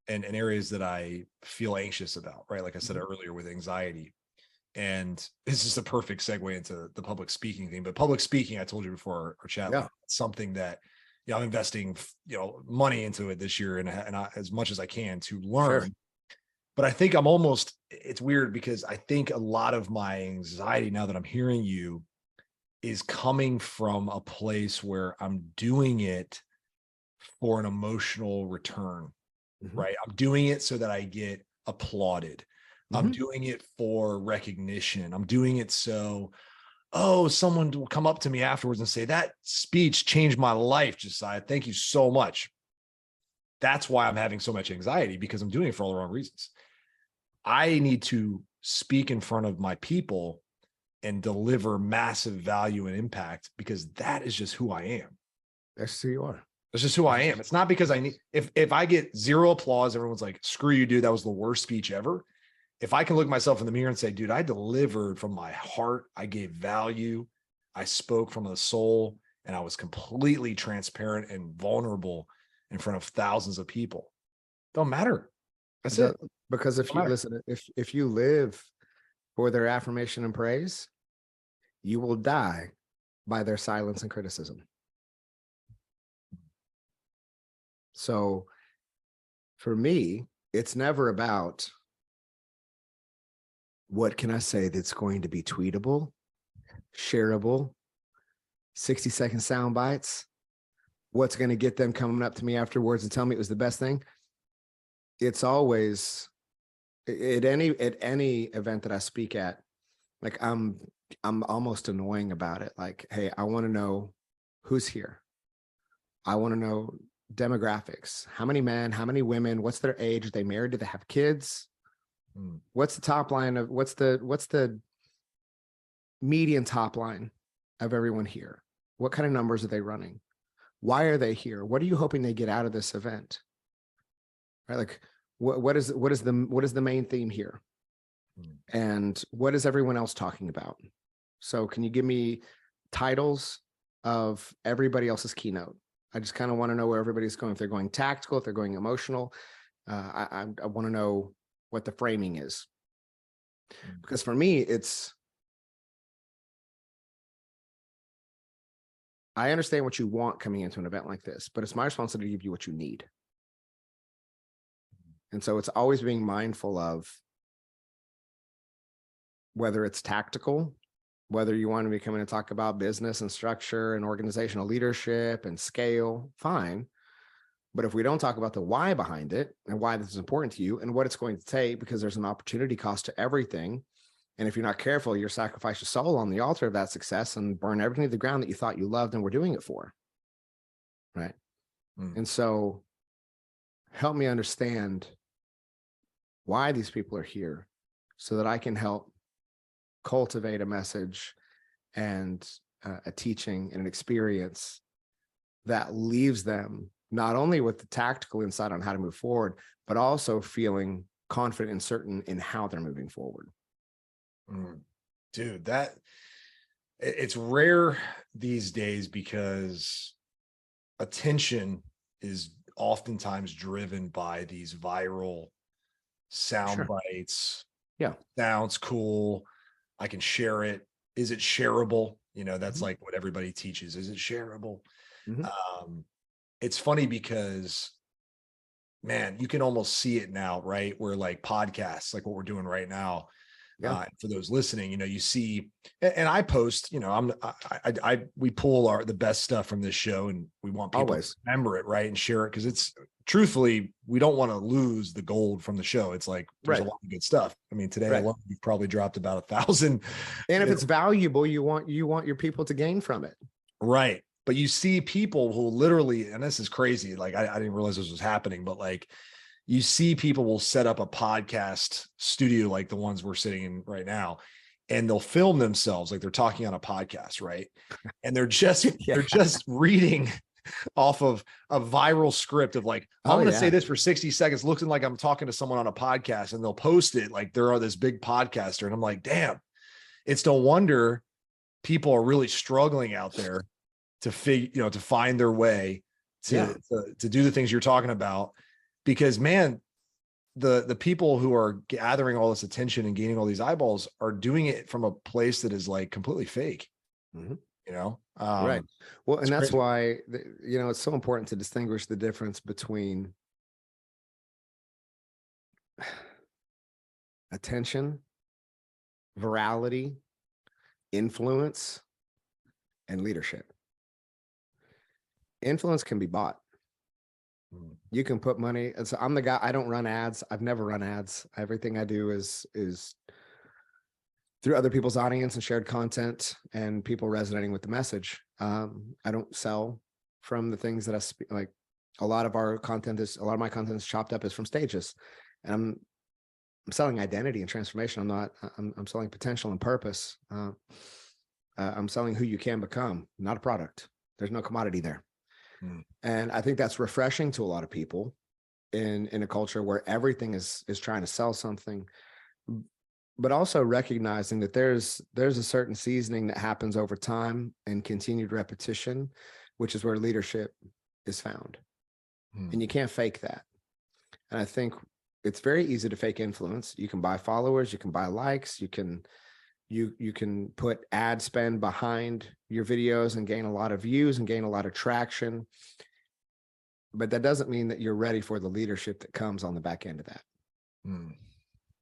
and areas that I feel anxious about, right? Like I said earlier with anxiety. And this is a perfect segue into the public speaking thing. But public speaking, I told you before our chat, like, something that I'm investing money into it this year and as much as I can to learn. Sure. But I think it's weird because I think a lot of my anxiety now that I'm hearing you is coming from a place where I'm doing it for an emotional return, right? I'm doing it so that I get applauded. I'm doing it for recognition. I'm doing it so, someone will come up to me afterwards and say, that speech changed my life, Josiah. Thank you so much. That's why I'm having so much anxiety, because I'm doing it for all the wrong reasons. I need to speak in front of my people and deliver massive value and impact, because that is just who I am. That's who you are. That's just who I am. It's not because if I get zero applause, everyone's like, screw you, dude, that was the worst speech ever. If I can look myself in the mirror and say, dude, I delivered from my heart, I gave value, I spoke from the soul, and I was completely transparent and vulnerable in front of thousands of people. Don't matter. That's it. Because if you live for their affirmation and praise, you will die by their silence and criticism. So for me, it's never about, what can I say that's going to be tweetable, shareable, 60-second sound bites? What's going to get them coming up to me afterwards and tell me it was the best thing? It's always at any event that I speak at, like I'm almost annoying about it. Like, hey, I want to know who's here. I want to know demographics. How many men, how many women, what's their age? Are they married? Do they have kids? What's the top line of what's the median top line of everyone here? What kind of numbers are they running? Why are they here? What are you hoping they get out of this event? Right? Like what is the main theme here? And what is everyone else talking about? So can you give me titles of everybody else's keynote? I just kind of want to know where everybody's going. If they're going tactical, if they're going emotional, I want to know what the framing is. Because for me, I understand what you want coming into an event like this, but it's my responsibility to give you what you need. And so it's always being mindful of whether it's tactical, whether you want to be coming to talk about business and structure and organizational leadership and scale, fine. But if we don't talk about the why behind it and why this is important to you and what it's going to take, because there's an opportunity cost to everything. And if you're not careful, you'll sacrifice your soul on the altar of that success and burn everything to the ground that you thought you loved and were doing it for. Right. And so help me understand why these people are here so that I can help cultivate a message and a teaching and an experience that leaves them not only with the tactical insight on how to move forward, but also feeling confident and certain in how they're moving forward. Dude, that It's rare these days because attention is oftentimes driven by these viral sound Sure. bites. Yeah. Sounds cool. I can share it. Is it shareable? That's Mhm. like what everybody teaches. Is it shareable? Mhm. Um, it's funny because, man, you can almost see it now, right? Where like podcasts, like what we're doing right now, Yeah. for those listening, you see, and I post, we pull the best stuff from this show, and we want people to Always. remember it, right, and share it because it's truthfully, we don't want to lose the gold from the show. It's like there's a Right. lot of good stuff. I mean, today Right. alone, we've probably dropped about 1,000. And if you it's valuable, you want your people to gain from it. Right. But you see people who literally, and this is crazy, like I didn't realize this was happening, but like you see people will set up a podcast studio like the ones we're sitting in right now, and they'll film themselves like they're talking on a podcast, right? And they're just Yeah. they're just reading off of a viral script of like, I'm Oh going to say yeah. this for 60 seconds, looking like I'm talking to someone on a podcast, and they'll post it like they're this big podcaster. And I'm like, damn, it's no wonder people are really struggling out there to find their way Yeah. to do the things you're talking about, because man, the people who are gathering all this attention and gaining all these eyeballs are doing it from a place that is like completely fake. Mhm. you know Right. um Well, and it's that's crazy. why it's so important to distinguish the difference between attention, virality, influence, and leadership. Influence can be bought. Mm. You can put money. And so I'm the guy. I don't run ads. I've never run ads. Everything I do is through other people's audience and shared content and people resonating with the message. I don't sell from the things that I speak. Like a lot of my content is chopped up is from stages, and I'm selling identity and transformation. I'm selling potential and purpose. I'm selling who you can become, not a product. There's no commodity there. Mm. And I think that's refreshing to a lot of people in a culture where everything is trying to sell something, but also recognizing that there's a certain seasoning that happens over time and continued repetition, which is where leadership is found. Mm. And you can't fake that. And I think it's very easy to fake influence. You can buy followers, you can buy likes, you can put ad spend behind your videos and gain a lot of views and gain a lot of traction. But that doesn't mean that you're ready for the leadership that comes on the back end of that. Mm.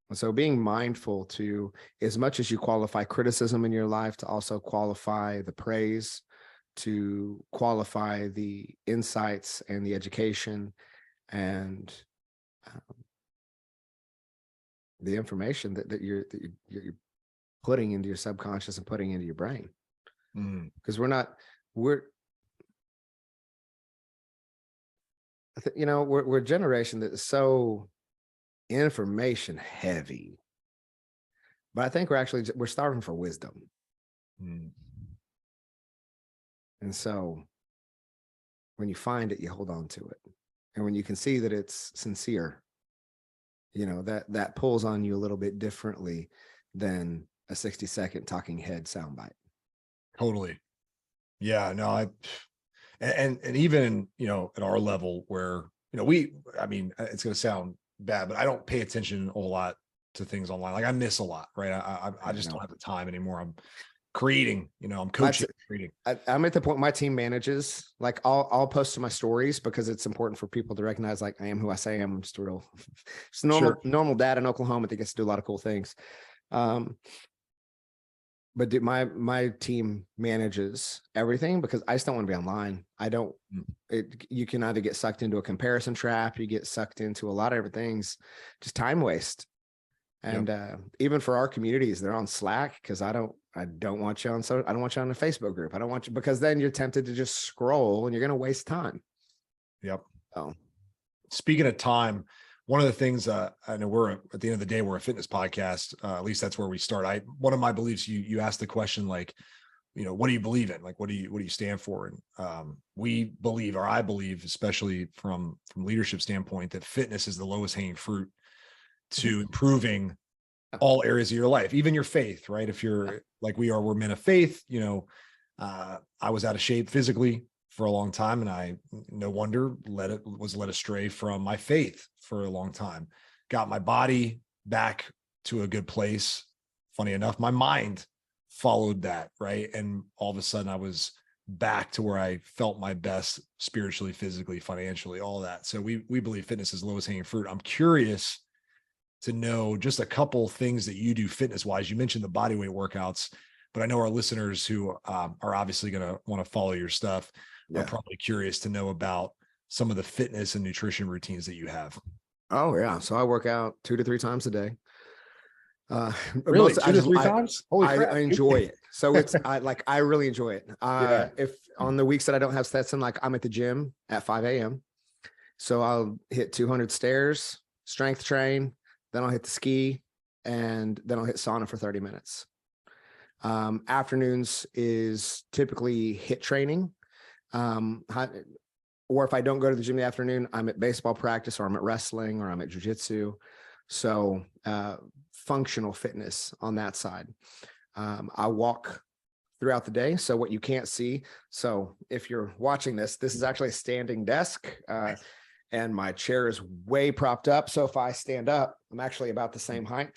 And so being mindful to, as much as you qualify criticism in your life, to also qualify the praise, to qualify the insights and the education and the information that you're putting into your subconscious and putting into your brain. Mm. Because we're a generation that is so information heavy, but I think we're starving for wisdom. Mm. And so when you find it, you hold on to it. And when you can see that it's sincere, that pulls on you a little bit differently than a 60-second talking head soundbite. Totally. Yeah, no, and even, at our level where, I mean, it's going to sound bad, but I don't pay attention a lot to things online. Like I miss a lot, right? I just don't have the time anymore. I'm creating, I'm coaching, creating. I'm at the point my team manages. Like I'll post to my stories because it's important for people to recognize like I am who I say I am. I'm just a normal dad in Oklahoma that gets to do a lot of cool things. But my team manages everything because I just don't want to be online. You can either get sucked into a comparison trap, you get sucked into a lot of other things, just time waste. And even for our communities, they're on Slack because I don't want you on. So I don't want you on a Facebook group. I don't want you, because then you're tempted to just scroll and you're going to waste time. Yep. Oh, speaking of time, one of the things, I know we're at the end of the day, we're a fitness podcast. At least that's where we start. One of my beliefs, you asked the question, like, what do you believe in? Like, what do you stand for? And we believe, or I believe, especially from leadership standpoint, that fitness is the lowest hanging fruit to improving all areas of your life, even your faith, right? If you're like we're men of faith, I was out of shape physically for a long time, and I, no wonder, was led astray from my faith for a long time. Got my body back to a good place. Funny enough, my mind followed that, right? And all of a sudden I was back to where I felt my best spiritually, physically, financially, all that. So we believe fitness is lowest hanging fruit. I'm curious to know just a couple things that you do fitness wise. You mentioned the body weight workouts, but I know our listeners who are obviously going to want to follow your stuff are probably curious to know about some of the fitness and nutrition routines that you have. Oh yeah. So I work out 2 to 3 times a day. Really? 2 to 3 times? Holy crap. I enjoy it. So I really enjoy it. If on the weeks that I don't have Stetson, like I'm at the gym at 5 a.m. So I'll hit 200 stairs, strength train, then I'll hit the ski, and then I'll hit sauna for 30 minutes. Afternoons is typically HIIT training. Or if I don't go to the gym in the afternoon, I'm at baseball practice, or I'm at wrestling, or I'm at jujitsu. So functional fitness on that side. I walk throughout the day. So what you can't see. So if you're watching this, this is actually a standing desk. And my chair is way propped up. So if I stand up, I'm actually about the same height.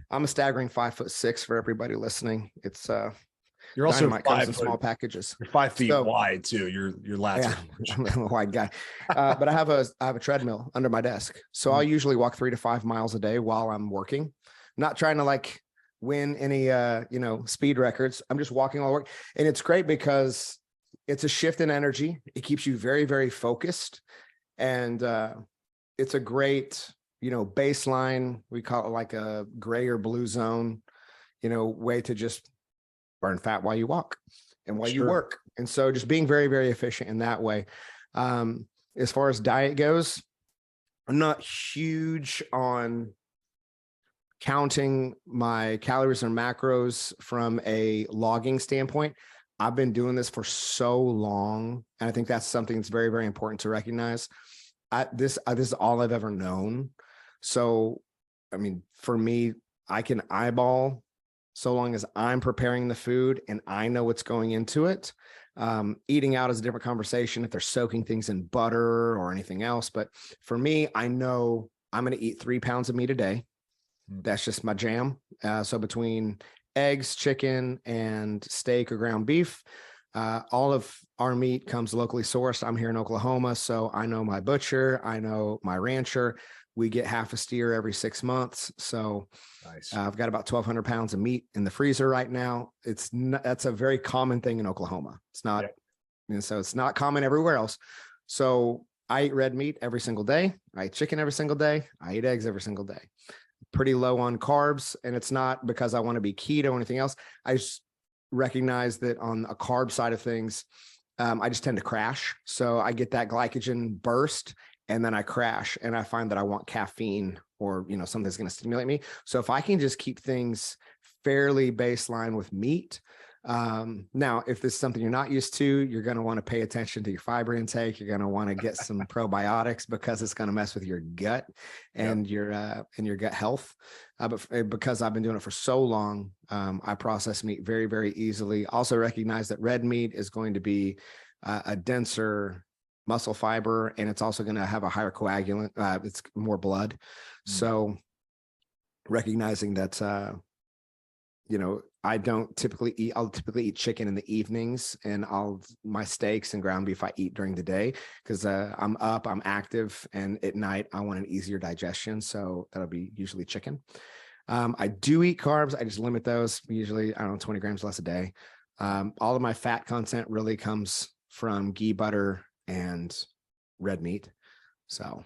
I'm a staggering 5'6" for everybody listening. It's you're also comes in small packages. You're 5 feet wide too. Your lats. Yeah, I'm a wide guy. But I have a treadmill under my desk. So I'll usually walk 3 to 5 miles a day while I'm working. Not trying to like win any speed records. I'm just walking all the work. And it's great because it's a shift in energy. It keeps you very, very focused. And it's a great, baseline. We call it like a gray or blue zone, way to just burn fat while you walk and while you work. And so just being very, very efficient in that way. As far as diet goes, I'm not huge on counting my calories and macros from a logging standpoint. I've been doing this for so long. And I think that's something that's very, very important to recognize. This is all I've ever known. So, I mean, for me, I can eyeball so long as I'm preparing the food and I know what's going into it. Eating out is a different conversation if they're soaking things in butter or anything else. But for me, I know I'm going to eat 3 pounds of meat a day. That's just my jam. So between eggs, chicken, and steak or ground beef, all of our meat comes locally sourced. I'm here in Oklahoma, so I know my butcher, I know my rancher. We get half a steer every 6 months. So nice. I've got about 1,200 pounds of meat in the freezer right now. That's a very common thing in Oklahoma. It's not, so it's not common everywhere else. So I eat red meat every single day. I eat chicken every single day. I eat eggs every single day. Pretty low on carbs. And it's not because I want to be keto or anything else. I just recognize that on a carb side of things, I just tend to crash. So I get that glycogen burst and then I crash and I find that I want caffeine or, something that's going to stimulate me. So if I can just keep things fairly baseline with meat. Now, if this is something you're not used to, you're going to want to pay attention to your fiber intake. You're going to want to get some probiotics because it's going to mess with your gut and your gut health. But because I've been doing it for so long, I process meat very, very easily. Also recognize that red meat is going to be a denser muscle fiber, and it's also going to have a higher coagulant. It's more blood. So recognizing that, I'll typically eat chicken in the evenings, and my steaks and ground beef I eat during the day because I'm up, I'm active, and at night I want an easier digestion. So that'll be usually chicken. I do eat carbs. I just limit those. Usually, 20 grams less a day. All of my fat content really comes from ghee, butter, and red meat. So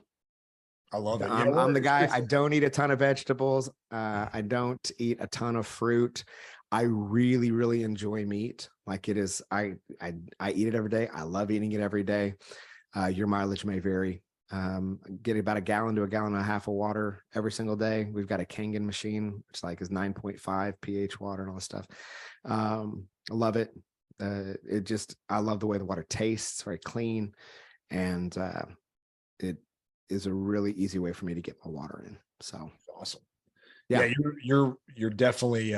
I love it. I'm the guy. I don't eat a ton of vegetables. I don't eat a ton of fruit. I really, really enjoy meat. Like it is, I eat it every day. I love eating it every day. Your mileage may vary. Get about 1 gallon to 1.5 gallons of water every single day. We've got a Kangen machine, which is 9.5 pH water and all this stuff. I love it. I love the way the water tastes. It's very clean. And it is a really easy way for me to get my water in. So awesome. Yeah, Yeah. you're definitely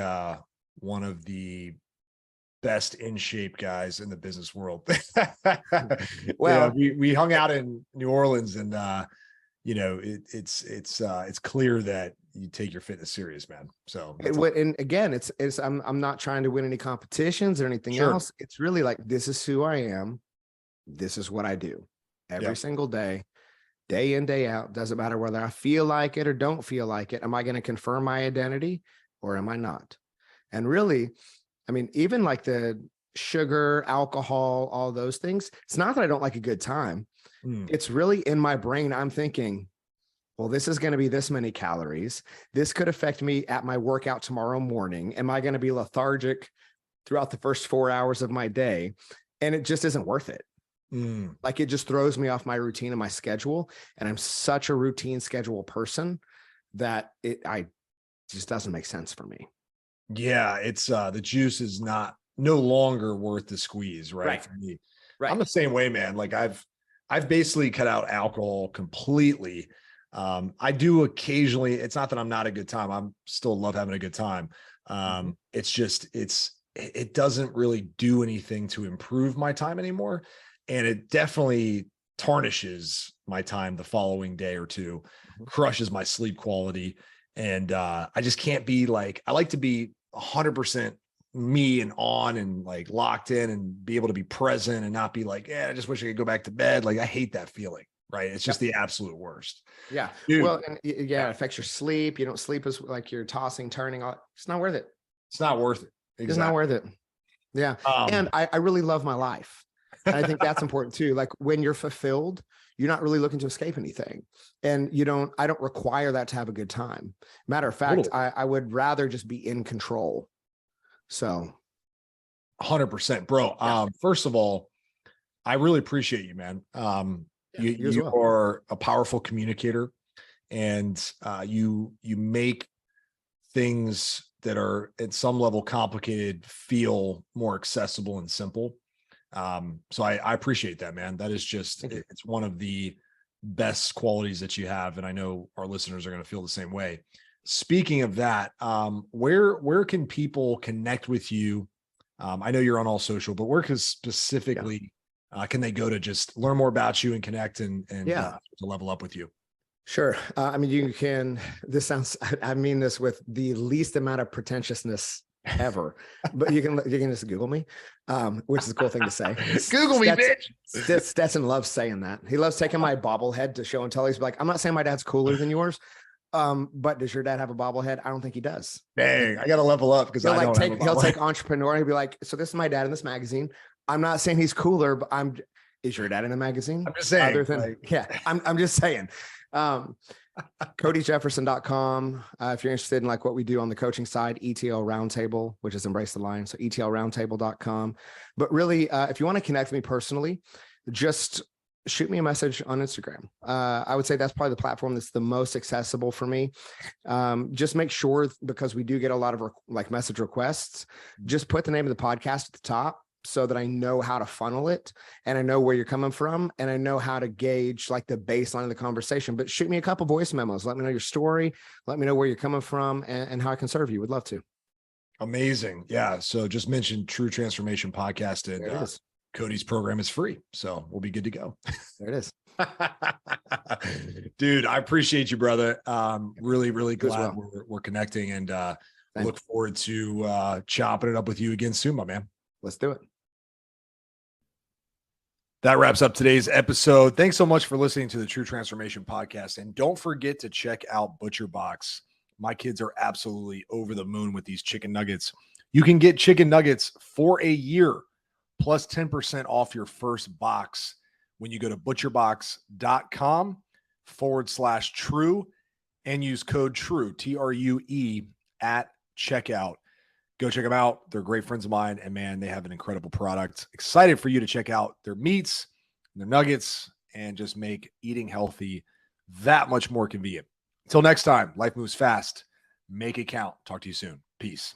one of the best in shape guys in the business world. Well, We hung out in New Orleans, and it's clear that you take your fitness serious, man. So that's and again, it's I'm not trying to win any competitions or anything sure. else. It's really like, this is who I am. This is what I do Yeah. every single day, day in, day out. Doesn't matter whether I feel like it or don't feel like it. Am I going to confirm my identity or am I not? And really, I mean, even like the sugar, alcohol, all those things, it's not that I don't like a good time. It's really in my brain. I'm thinking, well, this is going to be this many calories. This could affect me at my workout tomorrow morning. Am I going to be lethargic throughout the first 4 hours of my day? And it just isn't worth it. Like, it just throws me off my routine and my schedule. And I'm such a routine schedule person that it just doesn't make sense for me. Yeah, it's the juice is no longer worth the squeeze, right? Right. For me. Right. I'm the same way, man. Like I've basically cut out alcohol completely. I do occasionally, it's not that I'm not a good time. I'm still love having a good time. It's just it doesn't really do anything to improve my time anymore. And it definitely tarnishes my time the following day or two, crushes my sleep quality. And I just can't be like, I like to be 100% me and on and like locked in and be able to be present and not be like, yeah, I just wish I could go back to bed. Like, I hate that feeling, right? It's just the absolute worst. Yeah. Dude, Well, and yeah, it affects your sleep. You don't sleep as like you're tossing, turning. It's not worth it. it's not worth it. It's not Exactly. worth it. Yeah. And I really love my life. And I think that's important too. Like, when you're fulfilled, you're not really looking to escape anything. And I don't require that to have a good time. Matter of fact, Totally. I would rather just be in control. So 100%, bro. yeah. First of all, I really appreciate you, man. You as You well. are a powerful communicator, and you make things that are at some level complicated feel more accessible and simple. So I appreciate that, man. That is just, it's one of the best qualities that you have. And I know our listeners are going to feel the same way. Speaking of that, where can people connect with you? I know you're on all social, but where can specifically can they go to just learn more about you and connect and to level up with you? Sure. I mean, this sounds, I mean this with the least amount of pretentiousness ever, but you can just Google me, which is a cool thing to say. Google me, bitch. Stetson loves saying that. He loves taking my bobblehead to show and tell. He's like, I'm not saying my dad's cooler than yours. But does your dad have a bobblehead? I don't think he does. Dang, I got to level up because he'll take entrepreneur and he'll be like, so this is my dad in this magazine. I'm not saying he's cooler, but is your dad in a magazine? I'm just saying. I'm just saying. CodyJefferson.com. If you're interested in like what we do on the coaching side, ETL Roundtable, which is Embrace the Line. So ETLRoundtable.com. But really, if you want to connect with me personally, just shoot me a message on Instagram. I would say that's probably the platform that's the most accessible for me. Just make sure, because we do get a lot of message requests, just put the name of the podcast at the top so that I know how to funnel it and I know where you're coming from and I know how to gauge like the baseline of the conversation. But shoot me a couple voice memos. Let me know your story. Let me know where you're coming from and how I can serve you. Would love to. Amazing. Yeah. So just mentioned True Transformation Podcast, and Cody's program is free. So we'll be good to go. There it is. Dude, I appreciate you, brother. Really, really glad we're connecting, and look forward to chopping it up with you again soon, my man. Let's do it. That wraps up today's episode. Thanks so much for listening to the True Transformation Podcast. And don't forget to check out ButcherBox. My kids are absolutely over the moon with these chicken nuggets. You can get chicken nuggets for a year plus 10% off your first box when you go to butcherbox.com/true and use code TRUE, TRUE, at checkout. Go check them out. They're great friends of mine, and man, they have an incredible product. Excited for you to check out their meats, their nuggets, and just make eating healthy that much more convenient. Until next time, life moves fast. Make it count. Talk to you soon. Peace.